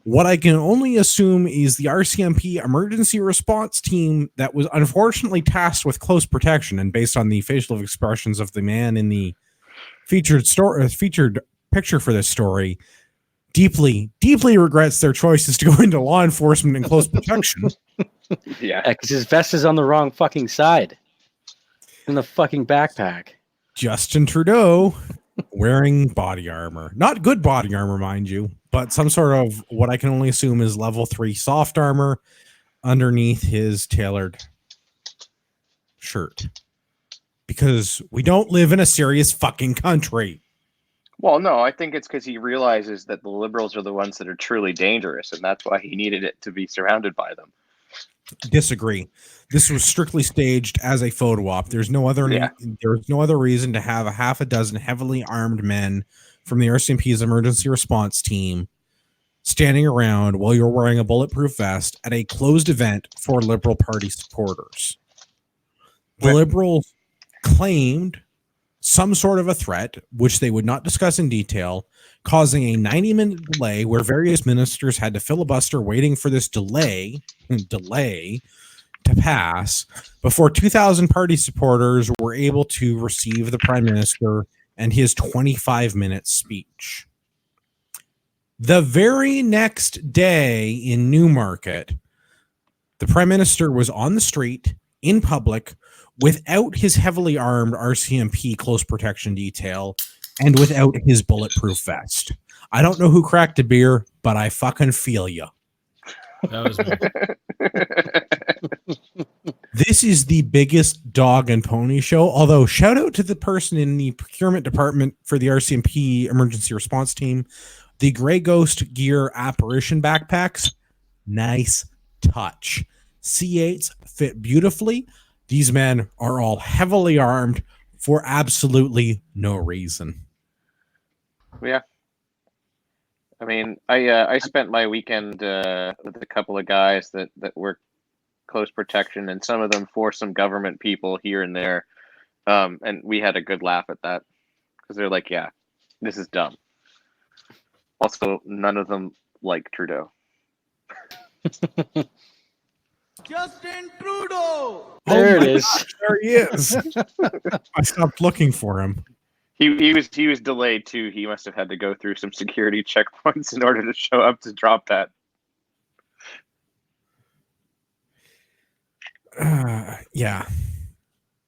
what I can only assume is the RCMP emergency response team that was unfortunately tasked with close protection, and based on the facial expressions of the man in the featured picture for this story, deeply regrets their choices to go into law enforcement and close protection. yeah. Because his vest is on the wrong fucking side. In the fucking backpack. Justin Trudeau wearing body armor. Not good body armor, mind you, but some sort of what I can only assume is level 3 soft armor underneath his tailored shirt. Because we don't live in a serious fucking country. Well, no, I think it's because he realizes that the Liberals are the ones that are truly dangerous, and that's why he needed it to be surrounded by them. Disagree. This was strictly staged as a photo op. There's no other reason to have a half a dozen heavily armed men from the RCMP's emergency response team standing around while you're wearing a bulletproof vest at a closed event for Liberal Party supporters. The Liberals claimed some sort of a threat, which they would not discuss in detail, causing a 90-minute delay where various ministers had to filibuster waiting for this delay to pass before 2,000 party supporters were able to receive the Prime Minister and his 25-minute speech. The very next day in Newmarket, the Prime Minister was on the street in public without his heavily armed RCMP close protection detail and without his bulletproof vest. I don't know who cracked a beer, but I fucking feel you. That was me. This is the biggest dog and pony show. Although, shout out to the person in the procurement department for the RCMP emergency response team. The Grey Ghost gear apparition backpacks, nice touch. C8s fit beautifully. These men are all heavily armed for absolutely no reason. Yeah. I mean, I spent my weekend with a couple of guys that work close protection, and some of them for some government people here and there, and we had a good laugh at that because they're like, "Yeah, this is dumb." Also, none of them like Trudeau. Justin Trudeau! There Oh my it is. gosh, there he is. I stopped looking for him. He was delayed too. He must have had to go through some security checkpoints in order to show up to drop that. Yeah.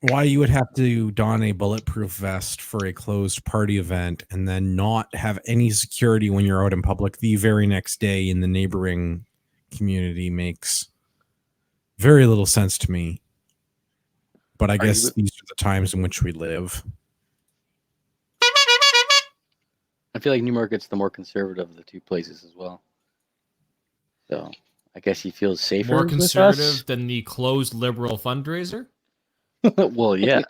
Why you would have to don a bulletproof vest for a closed party event and then not have any security when you're out in public the very next day in the neighboring community makes very little sense to me. But I guess these are the times in which we live. I feel like Newmarket's the more conservative of the two places as well. So I guess he feels safer. More with conservative us. than the closed liberal fundraiser? Well, yeah.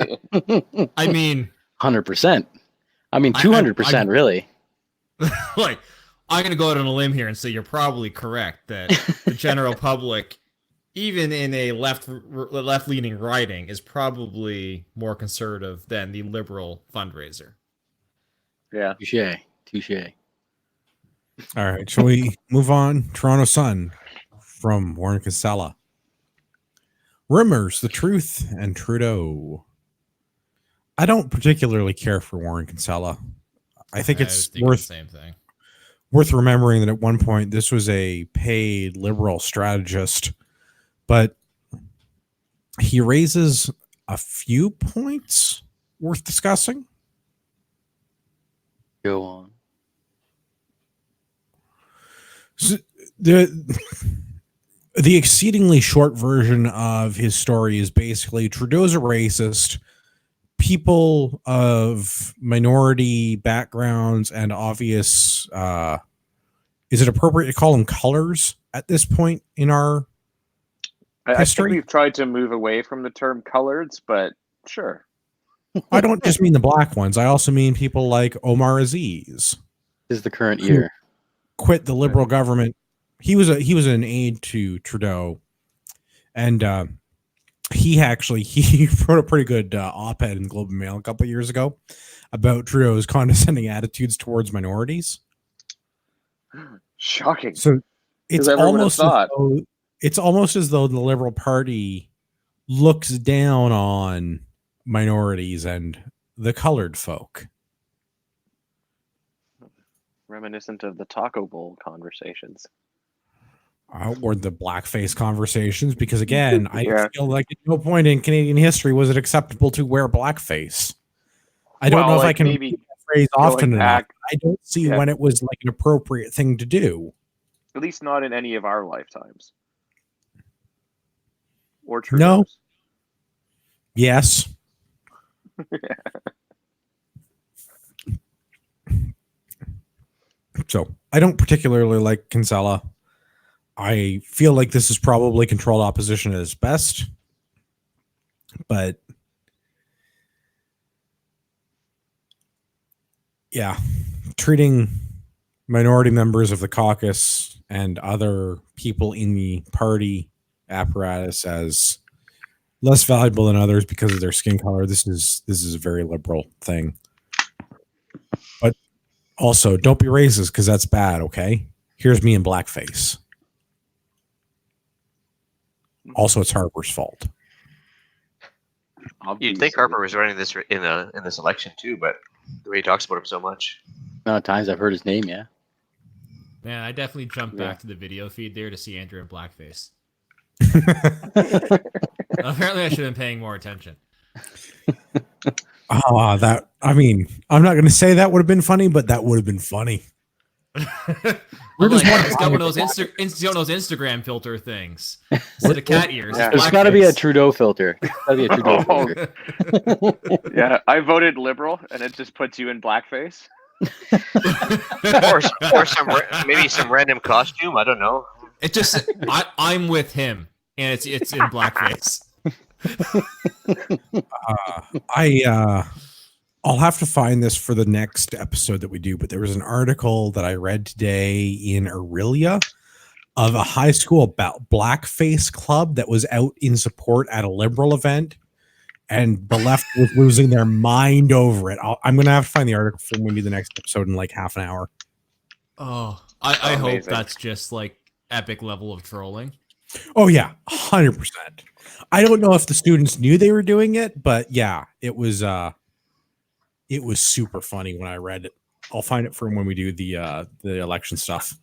I mean, 100%. I mean, 200%, really. like, I'm going to go out on a limb here and say you're probably correct that the general public, even in a left-leaning riding, is probably more conservative than the liberal fundraiser. Yeah. Touche. All right, shall we move on? Toronto Sun from Warren Casella. Rumors, the truth, and Trudeau. I don't particularly care for Warren Kinsella. I think it's the same thing. Worth remembering that at one point this was a paid liberal strategist, but he raises a few points worth discussing. Go on. So the exceedingly short version of his story is basically Trudeau's a racist. People of minority backgrounds and obvious, is it appropriate to call them colors at this point in our I history? think we've tried to move away from the term coloreds, but sure. I don't just mean the black ones. I also mean people like Omar Aziz. This is the current year. Quit the liberal government. He was an aide to Trudeau, and he wrote a pretty good op-ed in Globe and Mail a couple of years ago about Trudeau's condescending attitudes towards minorities. Shocking. So it's almost as though the Liberal Party looks down on minorities and the colored folk. Reminiscent of the Taco Bowl conversations. Or the blackface conversations, because again, I feel like at no point in Canadian history was it acceptable to wear blackface. I don't know if I can repeat that phrase often enough. I don't see when it was like an appropriate thing to do. At least not in any of our lifetimes. Or Trudeau's. No. Yes. So I don't particularly like Kinsella. I feel like this is probably controlled opposition at its best, but yeah, treating minority members of the caucus and other people in the party apparatus as less valuable than others because of their skin color. This is a very liberal thing. But also, don't be racist because that's bad, okay? Here's me in blackface. Also, it's Harper's fault. You'd think Harper was running this in this election too, but the way he talks about him so much. Amount of times I've heard his name, yeah. Man, I definitely jumped back to the video feed there to see Andrew in blackface. Apparently, I should have been paying more attention. I'm not going to say that would have been funny, but that would have been funny. It's got one of those Instagram filter things. Instead of cat ears. Yeah. There's got to be a Trudeau filter. Filter. Yeah, I voted liberal, and it just puts you in blackface. or maybe some random costume. I don't know. It just I'm with him, and it's in blackface. I'll have to find this for the next episode that we do, but there was an article that I read today in Aurelia of a high school blackface club that was out in support at a liberal event, and the left was losing their mind over it. I'm going to have to find the article for when we do the next episode in like half an hour. Oh, I hope that's just like epic level of trolling. Oh yeah, 100%. I don't know if the students knew they were doing it, but yeah, it was super funny when I read it. I'll find it for when we do the election stuff.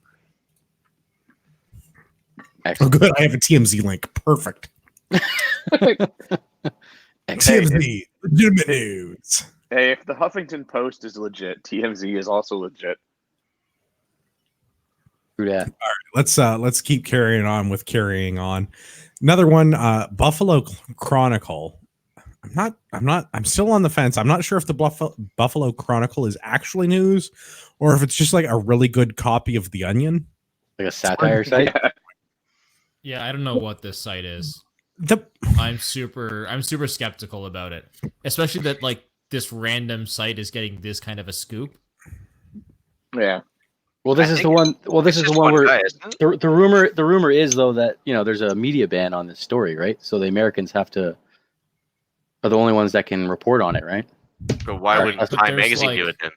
Excellent. Oh, good. I have a TMZ link. Perfect. TMZ, legitimate news. Hey, if the Huffington Post is legit, TMZ is also legit. True that. Let's keep carrying on with carrying on. Another one, Buffalo Chronicle. I'm still on the fence. I'm not sure if the Buffalo Chronicle is actually news or if it's just like a really good copy of The Onion. Like a satire site. Yeah. Yeah, I don't know what this site is. I'm super skeptical about it, especially that like this random site is getting this kind of a scoop. Yeah. Well, this I is the think one. Well, this It's is the just one where guy, isn't it? the rumor is though that there's a media ban on this story, right? So the Americans are the only ones that can report on it, right? But why Right. wouldn't But Time there's, Magazine like- do it then?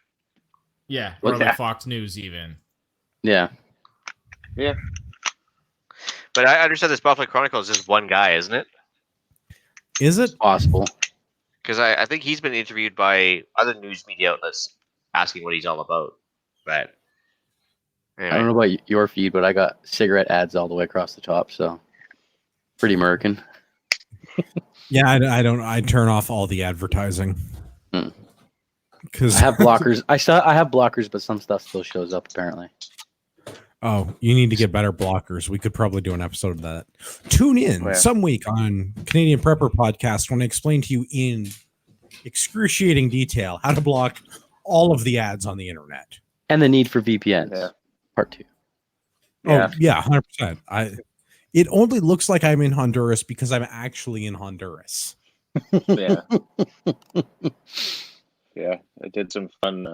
Yeah, Well, or like yeah. Fox News even. Yeah. But I understand this Buffalo Chronicle is just one guy, isn't it? Is it? Possible. Because I think he's been interviewed by other news media outlets asking what he's all about. But I don't know about your feed, but I got cigarette ads all the way across the top, so pretty American. Yeah, I turn off all the advertising. Hmm. Because I have blockers. I have blockers, but some stuff still shows up apparently. Oh, you need to get better blockers. We could probably do an episode of that. Tune in Yeah. some week on Canadian Prepper Podcast when I explain to you in excruciating detail how to block all of the ads on the internet. And the need for VPNs. Yeah. Part 2. Yeah. Oh, yeah, 100%. It only looks like I'm in Honduras because I'm actually in Honduras. Yeah. Yeah. I did some fun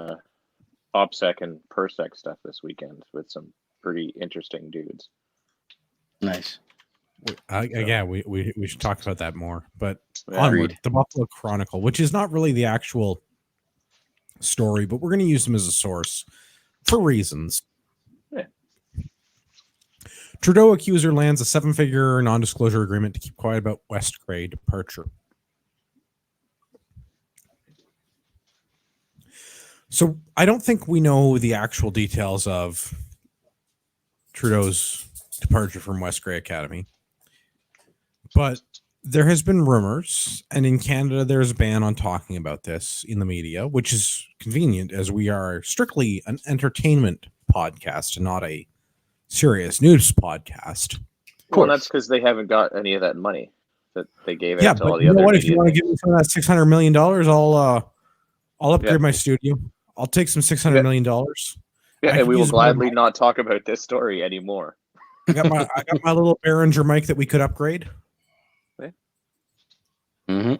OPSEC and PERSEC stuff this weekend with some pretty interesting dudes. Nice. Yeah, we should talk about that more. But Yeah. onward, the Buffalo Chronicle, which is not really the actual story, but we're going to use them as a source for reasons. Yeah. Trudeau accuser lands a 7-figure non-disclosure agreement to keep quiet about West Grey departure. So I don't think we know the actual details of Trudeau's departure from West Grey Academy, but there has been rumors, and in Canada there's a ban on talking about this in the media, which is convenient as we are strictly an entertainment podcast and not a serious news podcast. Well, that's because they haven't got any of that money that they gave out Yeah, to all but the you know other what? If you media want to things. give me some of that $600 million, I'll upgrade Yeah. my studio. I'll take some $600 million. I Yeah, could and we will use my gladly mic. not talk about this story anymore. I got my little Behringer mic that we could upgrade. Mm-hmm.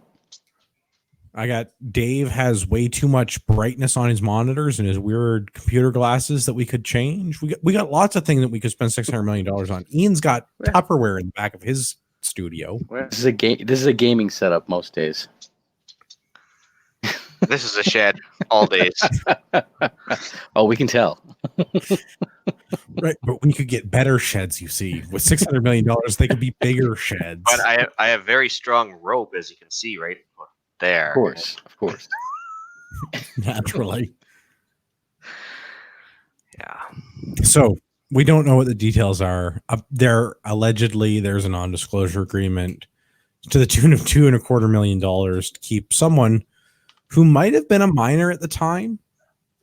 I got Dave has way too much brightness on his monitors and his weird computer glasses that we could change. We got lots of things that we could spend $600 million on. Ian's got Yeah. Tupperware in the back of his studio. Yeah. This is a gaming setup most days. This is a shed all days. Oh, we can tell. Right, but we could get better sheds, you see. With $600 million, they could be bigger sheds. But I have very strong rope, as you can see right there. Of course. Naturally. Yeah. So we don't know what the details are. There's a non-disclosure agreement to the tune of $2.25 million to keep someone who might have been a minor at the time,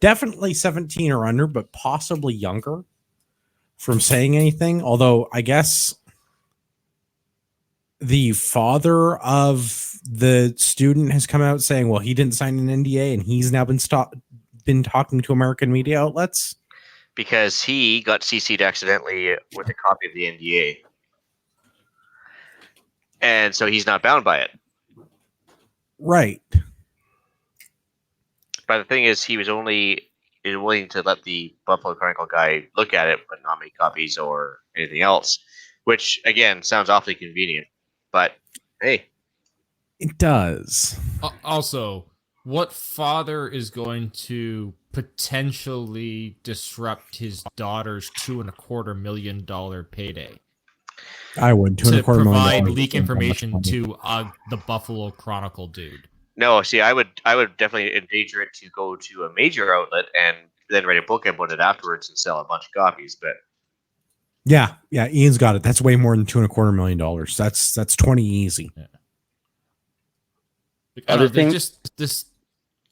definitely 17 or under, but possibly younger, from saying anything. Although I guess the father of the student has come out saying, well, he didn't sign an NDA and he's now been talking to American media outlets. Because he got CC'd accidentally with a copy of the NDA. And so he's not bound by it. Right. But the thing is, he was only willing to let the Buffalo Chronicle guy look at it, but not make copies or anything else. Which, again, sounds awfully convenient. But, hey. It does. Also, what father is going to potentially disrupt his daughter's $2.25 million payday I would. to $2.25 million provide is leak so much information money. to the Buffalo Chronicle dude? No, see, I would definitely endanger it to go to a major outlet and then write a book about it afterwards and sell a bunch of copies. But Yeah, Ian's got it. That's way more than $2.25 million. That's 20 easy. I don't Other know, there's thing- just this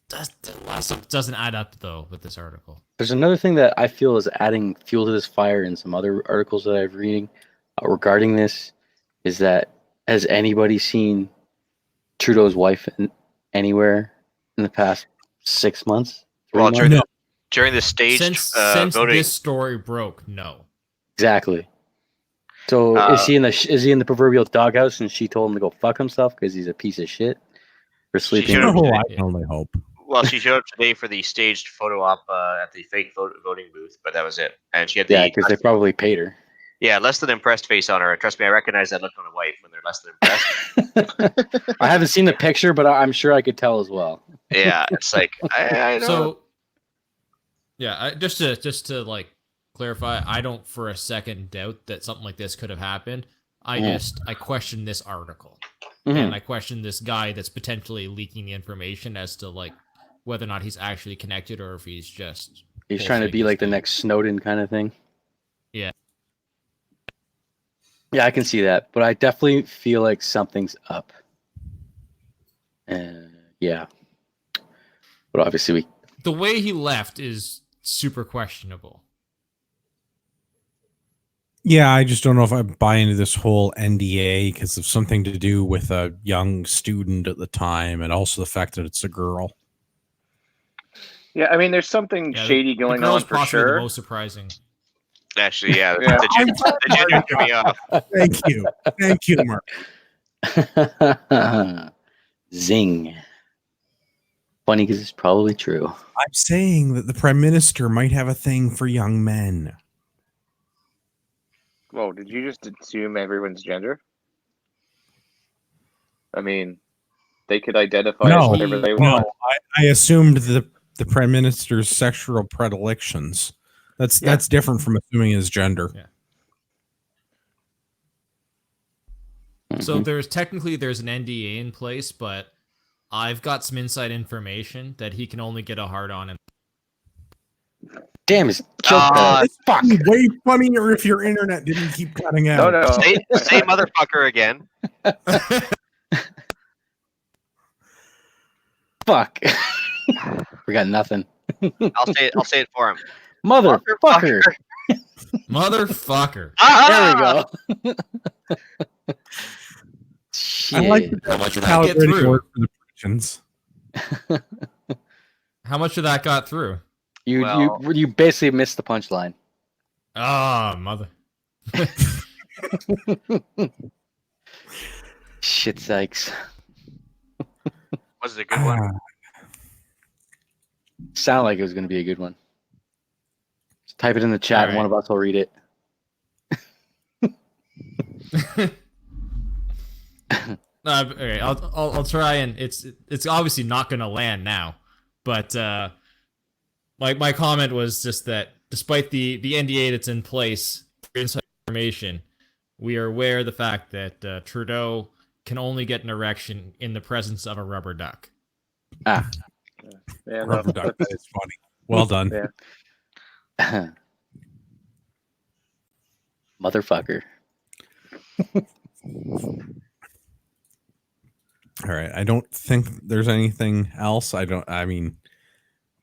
Doesn't add up though with this article. There's another thing that I feel is adding fuel to this fire in some other articles that I've reading regarding this is that has anybody seen Trudeau's wife anywhere in the past 6 months? Well, 3 months? during the staged Since voting, this story broke, no. Exactly. So is he in the proverbial doghouse and she told him to go fuck himself because he's a piece of shit for sleeping? should've- Oh, I can only hope. well, she showed up today for the staged photo op at the fake voting booth, but that was it. And she had Yeah, because they probably paid her. less than impressed face on her. Trust me, I recognize that look on a wife when they're less than impressed. I haven't seen the picture, but I'm sure I could tell as well. Yeah, it's like I know. So, yeah, just to like clarify, I don't for a second doubt that something like this could have happened. I question this article, and I question this guy that's potentially leaking the information as to like whether or not he's actually connected or if he's just Trying to be like the next Snowden kind of thing. Yeah. Yeah, I can see that, but I definitely feel like something's up. Yeah, but obviously the way he left is super questionable. Yeah, I just don't know if I buy into this whole NDA because of something to do with a young student at the time, and also the fact that it's a girl. Yeah, I mean, there's something shady going on for sure. The most surprising. Actually, the gender threw me off. Thank you, Mark. Zing. Funny because it's probably true. I'm saying that the Prime Minister might have a thing for young men. Whoa, did you just assume everyone's gender? I mean, they could identify as whatever they want. No, I assumed the Prime Minister's sexual predilections. That's different from assuming his gender. Yeah. So there's an NDA in place, but I've got some inside information that he can only get a hard on. Damn, it's fuck. Way funnier if your internet didn't keep cutting out. No. Say motherfucker again. Fuck. We got nothing. I'll say it for him. Motherfucker. Motherfucker. There we go. I like how much of that get through? For the predictions. How much of that got through? You basically missed the punchline. Ah, mother. Shit sakes. Was it a good one? Sound like it was going to be a good one. Just type it in the chat and one of us will read it. Okay, I'll try, and it's obviously not going to land now, but my comment was just that despite the NDA that's in place for inside information, we are aware of the fact that Trudeau can only get an erection in the presence of a rubber duck. Ah. Yeah, rubber duck. That is funny. Well done. Yeah. Motherfucker. All right. I don't think there's anything else. I mean,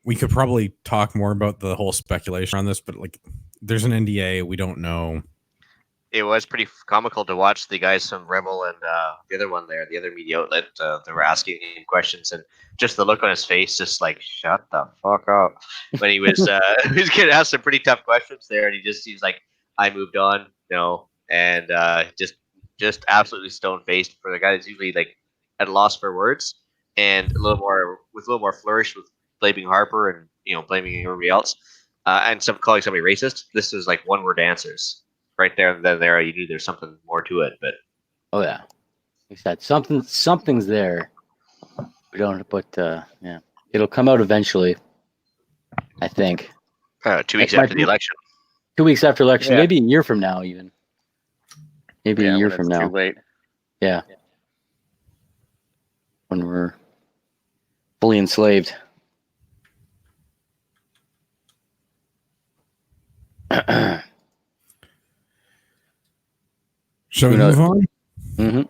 we could probably talk more about the whole speculation on this, but like, there's an NDA. We don't know. It was pretty comical to watch the guys from Rebel and the other one there, the other media outlet. They were asking him questions, and just the look on his face, just like shut the fuck up. When he was he was getting asked some pretty tough questions there, and he just seems like I moved on, and just absolutely stone faced for the guy that's usually like at a loss for words and a little more flourish with blaming Harper and blaming everybody else, and some calling somebody racist. This is like one word answers. Right there and then there, you knew there's something more to it, but yeah, he said something's there. We don't, but yeah, it'll come out eventually. I think 2 weeks after the election. 2 weeks after election, maybe a year from now, even. Maybe a year from now. Too late. Yeah, when we're fully enslaved. Shall we move on? Mm-hmm.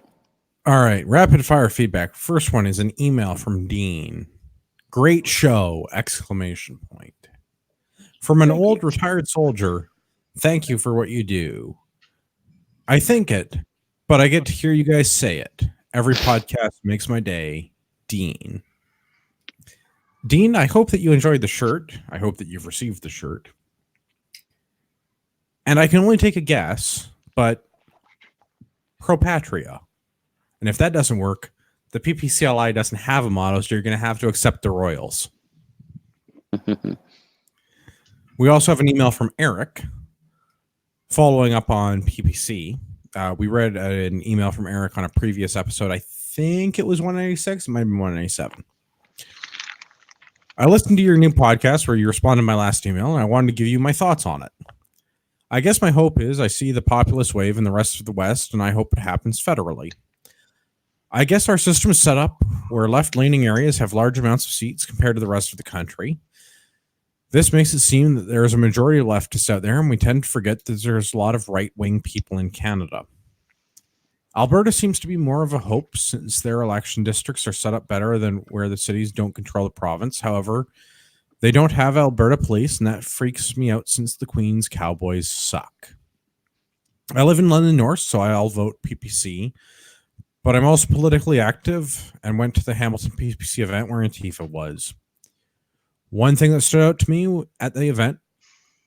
All right. Rapid fire feedback. First one is an email from Dean. Great show! Exclamation point. From an old retired soldier, thank you for what you do. I think it, but I get to hear you guys say it. Every podcast makes my day. Dean. Dean, I hope that you enjoyed the shirt. I hope that you've received the shirt. And I can only take a guess, but pro Patria. And if that doesn't work, the PPCLI doesn't have a motto, so you're going to have to accept the Royals. We also have an email from Eric following up on PPC. We read an email from Eric on a previous episode. I think it was 196. It might have been 197. I listened to your new podcast where you responded to my last email, and I wanted to give you my thoughts on it. I guess my hope is I see the populist wave in the rest of the West, and I hope it happens federally. I guess our system is set up where left-leaning areas have large amounts of seats compared to the rest of the country. This makes it seem that there is a majority of leftists out there, and we tend to forget that there's a lot of right-wing people in Canada. Alberta seems to be more of a hope since their election districts are set up better than where the cities don't control the province. However, they don't have Alberta police, and that freaks me out since the Queen's Cowboys suck. I live in London North, so I'll vote PPC, but I'm also politically active and went to the Hamilton PPC event where Antifa was. One thing that stood out to me at the event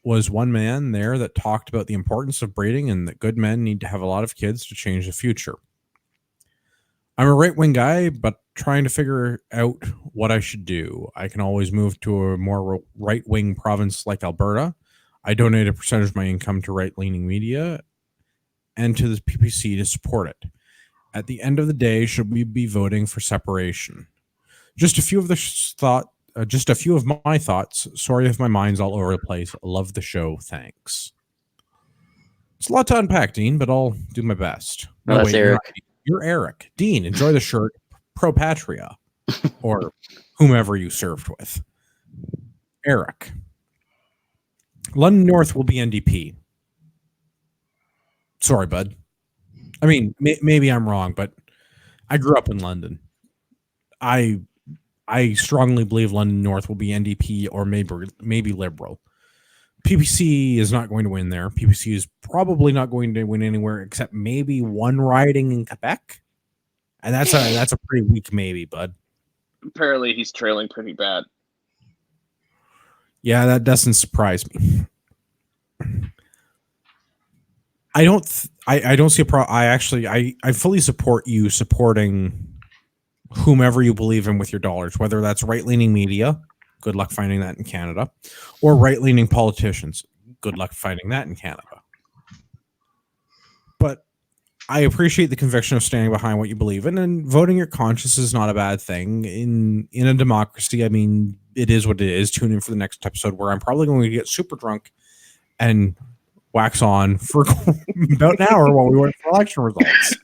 was one man there that talked about the importance of breeding and that good men need to have a lot of kids to change the future. I'm a right-wing guy, but trying to figure out what I should do. I can always move to a more right-wing province like Alberta. I donate a percentage of my income to right-leaning media and to the PPC to support it. At the end of the day, should we be voting for separation? Just a few of my thoughts. Sorry if my mind's all over the place. Love the show. Thanks. It's a lot to unpack, Dean, but I'll do my best. No, that's Eric. You're Eric. Dean, enjoy the shirt. Pro Patria. Or whomever you served with. Eric. London North will be NDP. Sorry, bud. I mean, maybe I'm wrong, but I grew up in London. I strongly believe London North will be NDP or maybe Liberal. PPC is not going to win there. PPC is probably not going to win anywhere except maybe one riding in Quebec, and that's a pretty weak maybe, bud. Apparently, he's trailing pretty bad. Yeah, that doesn't surprise me. I don't see a problem. I fully support you supporting whomever you believe in with your dollars, whether that's right-leaning media, good luck finding that in Canada, or right-leaning politicians, good luck finding that in Canada. But I appreciate the conviction of standing behind what you believe in, and voting your conscience is not a bad thing. In a democracy, I mean, it is what it is. Tune in for the next episode where I'm probably going to get super drunk and wax on for about an hour while we wait for election results.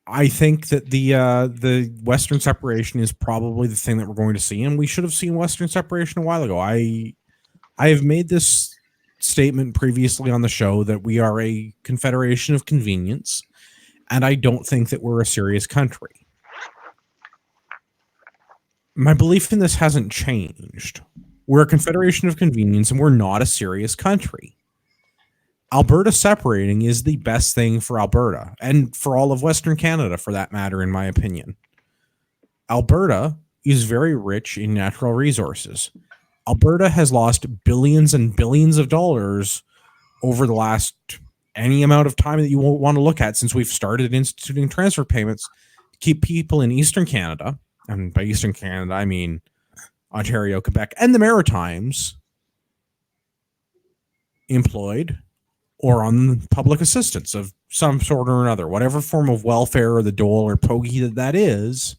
I think that the Western separation is probably the thing that we're going to see, and we should have seen Western separation a while ago. I have made this statement previously on the show that we are a confederation of convenience, and I don't think that we're a serious country. My belief in this hasn't changed. We're a confederation of convenience, and we're not a serious country. Alberta separating is the best thing for Alberta and for all of Western Canada, for that matter, in my opinion. Alberta is very rich in natural resources. Alberta has lost billions and billions of dollars over the last any amount of time that you won't want to look at since we've started instituting transfer payments to keep people in Eastern Canada, and by Eastern Canada, I mean Ontario, Quebec, and the Maritimes, employed or on public assistance of some sort or another, whatever form of welfare or the dole or pokey that is.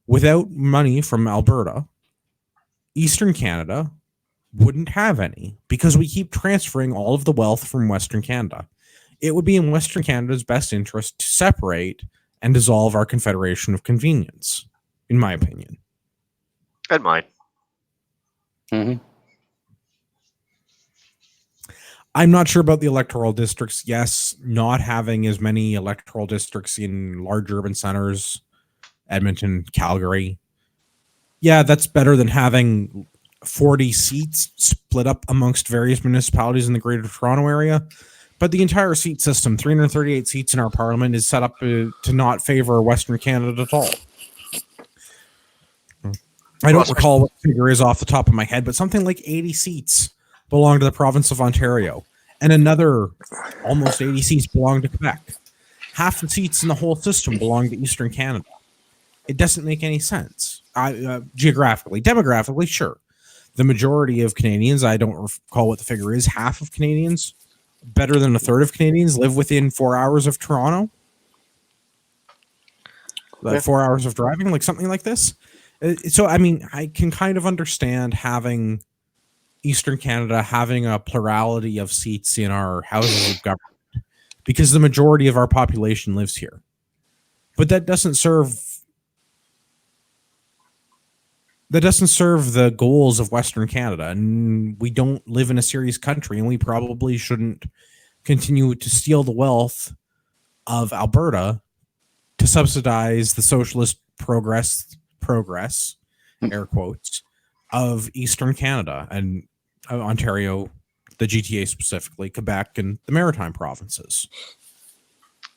Without money from Alberta, Eastern Canada wouldn't have any because we keep transferring all of the wealth from Western Canada. It would be in Western Canada's best interest to separate and dissolve our confederation of convenience, in my opinion. And mine. Mm-hmm. I'm not sure about the electoral districts. Yes, not having as many electoral districts in large urban centers Edmonton, Calgary. Yeah, that's better than having 40 seats split up amongst various municipalities in the Greater Toronto area. But the entire seat system, 338 seats in our parliament, is set up to not favor Western Canada at all. I don't recall what the figure is off the top of my head, but something like 80 seats belong to the province of Ontario, and another almost 80 seats belong to Quebec. Half the seats in the whole system belong to Eastern Canada. It doesn't make any sense. Geographically, demographically, sure. The majority of Canadians, I don't recall what the figure is, half of Canadians, better than a third of Canadians, live within 4 hours of Toronto. Like 4 hours of driving, like something like this. So, I mean, I can kind of understand having Eastern Canada having a plurality of seats in our houses of government because the majority of our population lives here. But that doesn't serve the goals of Western Canada. And we don't live in a serious country, and we probably shouldn't continue to steal the wealth of Alberta to subsidize the socialist progress, air quotes, of Eastern Canada and Ontario, the GTA specifically, Quebec, and the Maritime provinces.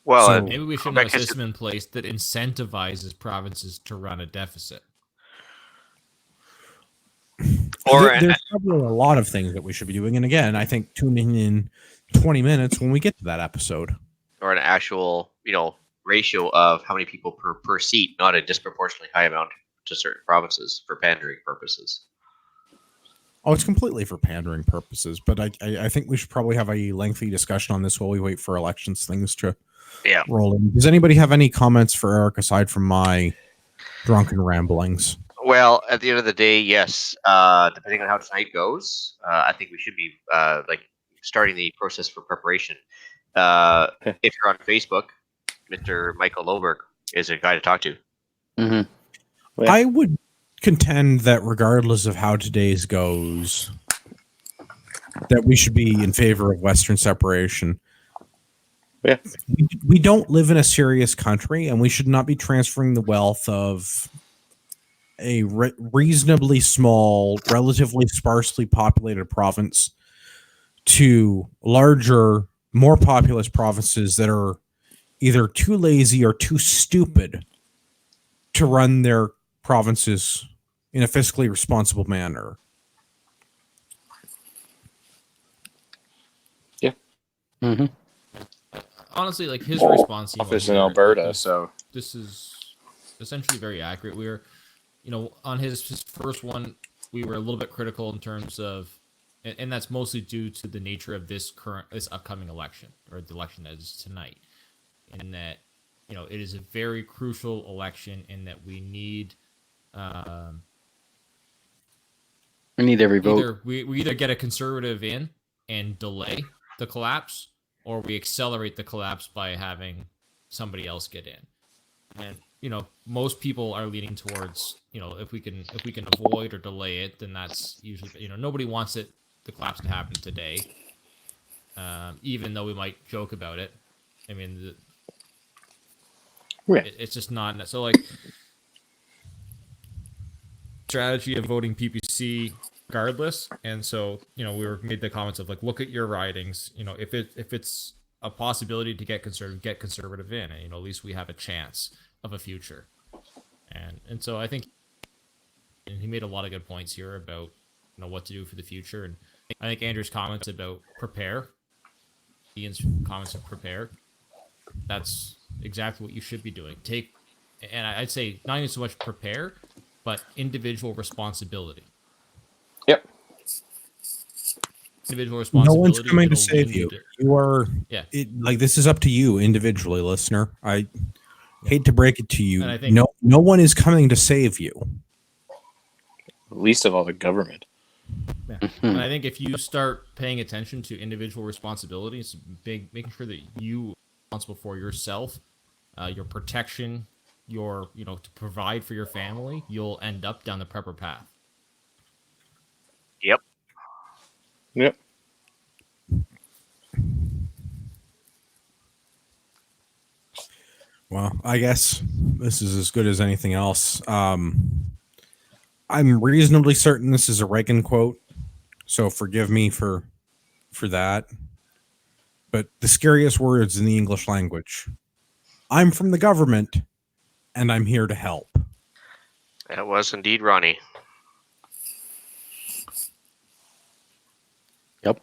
Well, So- Maybe we should have a system in place that incentivizes provinces to run a deficit. There's probably a lot of things that we should be doing. And again, I think tuning in 20 minutes when we get to that episode. or an actual, ratio of how many people per seat, not a disproportionately high amount to certain provinces for pandering purposes. Oh, it's completely for pandering purposes, but I think we should probably have a lengthy discussion on this while we wait for elections things to roll in. Does anybody have any comments for Eric aside from my drunken ramblings? Well, at the end of the day, yes. Depending on how tonight goes, I think we should be starting the process for preparation. If you're on Facebook, Mr. Michael Loberg is a guy to talk to. Mm-hmm. I would contend that regardless of how today's goes, that we should be in favor of Western separation. Yeah. We don't live in a serious country, and we should not be transferring the wealth of a reasonably small, relatively sparsely populated province to larger, more populous provinces that are either too lazy or too stupid to run their provinces in a fiscally responsible manner. Yeah. Mm-hmm. Honestly, like his response Office in Alberta, so this is essentially very accurate. We were, on his first one, we were a little bit critical in terms of, and that's mostly due to the nature of this upcoming election, or the election that is tonight, in that, it is a very crucial election in that we need. We need every vote. We either get a conservative in and delay the collapse, or we accelerate the collapse by having somebody else get in. And most people are leaning towards if we can avoid or delay it, then that's usually nobody wants the collapse to happen today. Even though we might joke about it, I mean, it's just not so like. Strategy of voting PPC regardless, and so we were made the comments of like, look at your ridings, if it's a possibility to get conservative in, and at least we have a chance of a future, and so I think, and he made a lot of good points here about what to do for the future, and I think Andrew's comments about prepare, Ian's comments of prepare, that's exactly what you should be doing. And I'd say not even so much prepare, but individual responsibility. Yep. Individual responsibility. No one's coming to save you. You are. Yeah. This is up to you individually, listener. I hate to break it to you. And I think, no one is coming to save you. Least of all the government. Yeah. And I think if you start paying attention to individual responsibilities, making sure that you are responsible for yourself, your protection, to provide for your family, you'll end up down the prepper path. Yep. Well, I guess this is as good as anything else. I'm reasonably certain this is a Reagan quote, so forgive me for that. But the scariest words in the English language. I'm from the government, and I'm here to help. That was indeed Ronnie. Yep.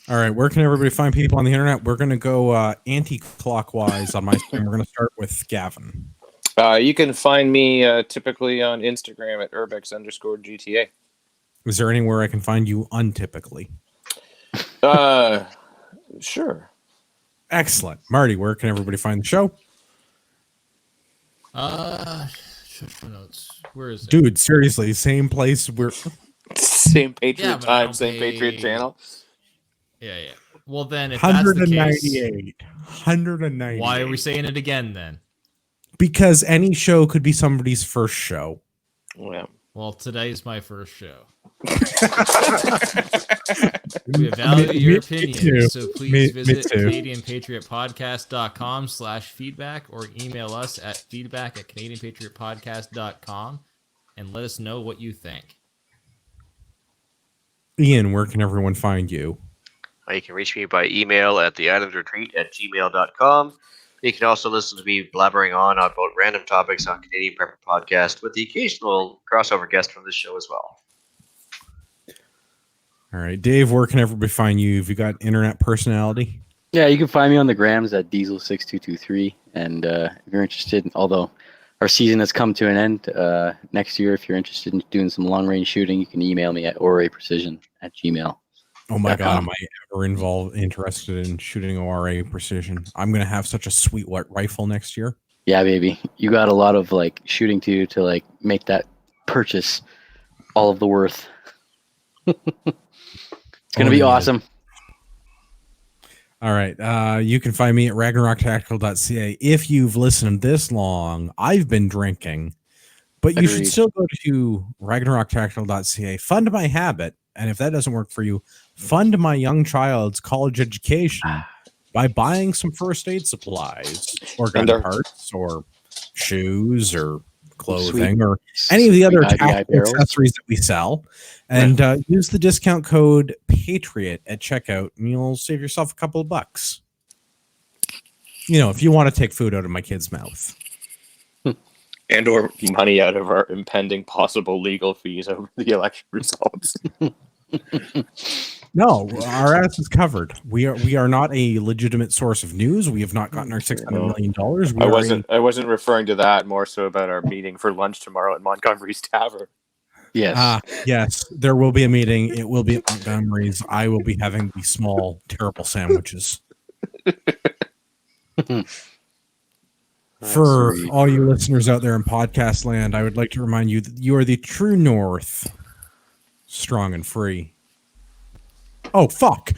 All right, where can everybody find people on the internet? We're going to go anti-clockwise on my screen. We're going to start with Gavin. You can find me typically on Instagram at urbex_GTA. Is there anywhere I can find you untypically? Sure. Excellent. Marty, where can everybody find the show? Show notes. Where is it? Dude, seriously, same place where... Same Patriot Yeah, but I time, don't same Patriot pay- channel. Yeah. Well, then, if that's the case, 198. why are we saying it again then? Because any show could be somebody's first show. Yeah. Well, today's my first show. We value your opinion, so please visit CanadianPatriotPodcast.com/feedback or email us at feedback@CanadianPatriotPodcast.com and let us know what you think. Ian, where can everyone find you? You can reach me by email at theislandretreat@gmail.com. You can also listen to me blabbering on about random topics on Canadian Prepper Podcast with the occasional crossover guest from this show as well. All right, Dave, where can everybody find you? Have you got internet personality? Yeah, you can find me on the grams at Diesel6223. And if you're interested, although our season has come to an end, next year, if you're interested in doing some long-range shooting, you can email me at oraprecision@gmail.com. Oh my God, am I ever interested in shooting ORA precision? I'm going to have such a sweet rifle next year. Yeah, baby. You got a lot of like shooting to like make that purchase all of the worth. It's going to be awesome. All right. You can find me at ragnaroktactical.ca. If you've listened this long, I've been drinking, but you should Agreed. still go to ragnaroktactical.ca, fund my habit. And if that doesn't work for you, fund my young child's college education by buying some first aid supplies or gun parts or shoes or clothing or any of the other tactical accessories that we sell. And use the discount code Patriot at checkout and you'll save yourself a couple of bucks. You know, if you want to take food out of my kid's mouth. And or money out of our impending possible legal fees over the election results. No, our ass is covered. We are not a legitimate source of news. We have not gotten our $600 million. I wasn't referring to that, more so about our meeting for lunch tomorrow at Montgomery's Tavern. Yes. Yes, there will be a meeting. It will be at Montgomery's. I will be having the small, terrible sandwiches. For all you listeners out there in podcast land, I would like to remind you that you are the true North, strong and free. Oh, fuck.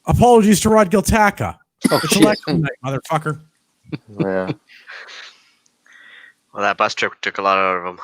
Apologies to Rod Giltaca. It's election night, motherfucker. Yeah. Well, that bus trip took a lot out of him.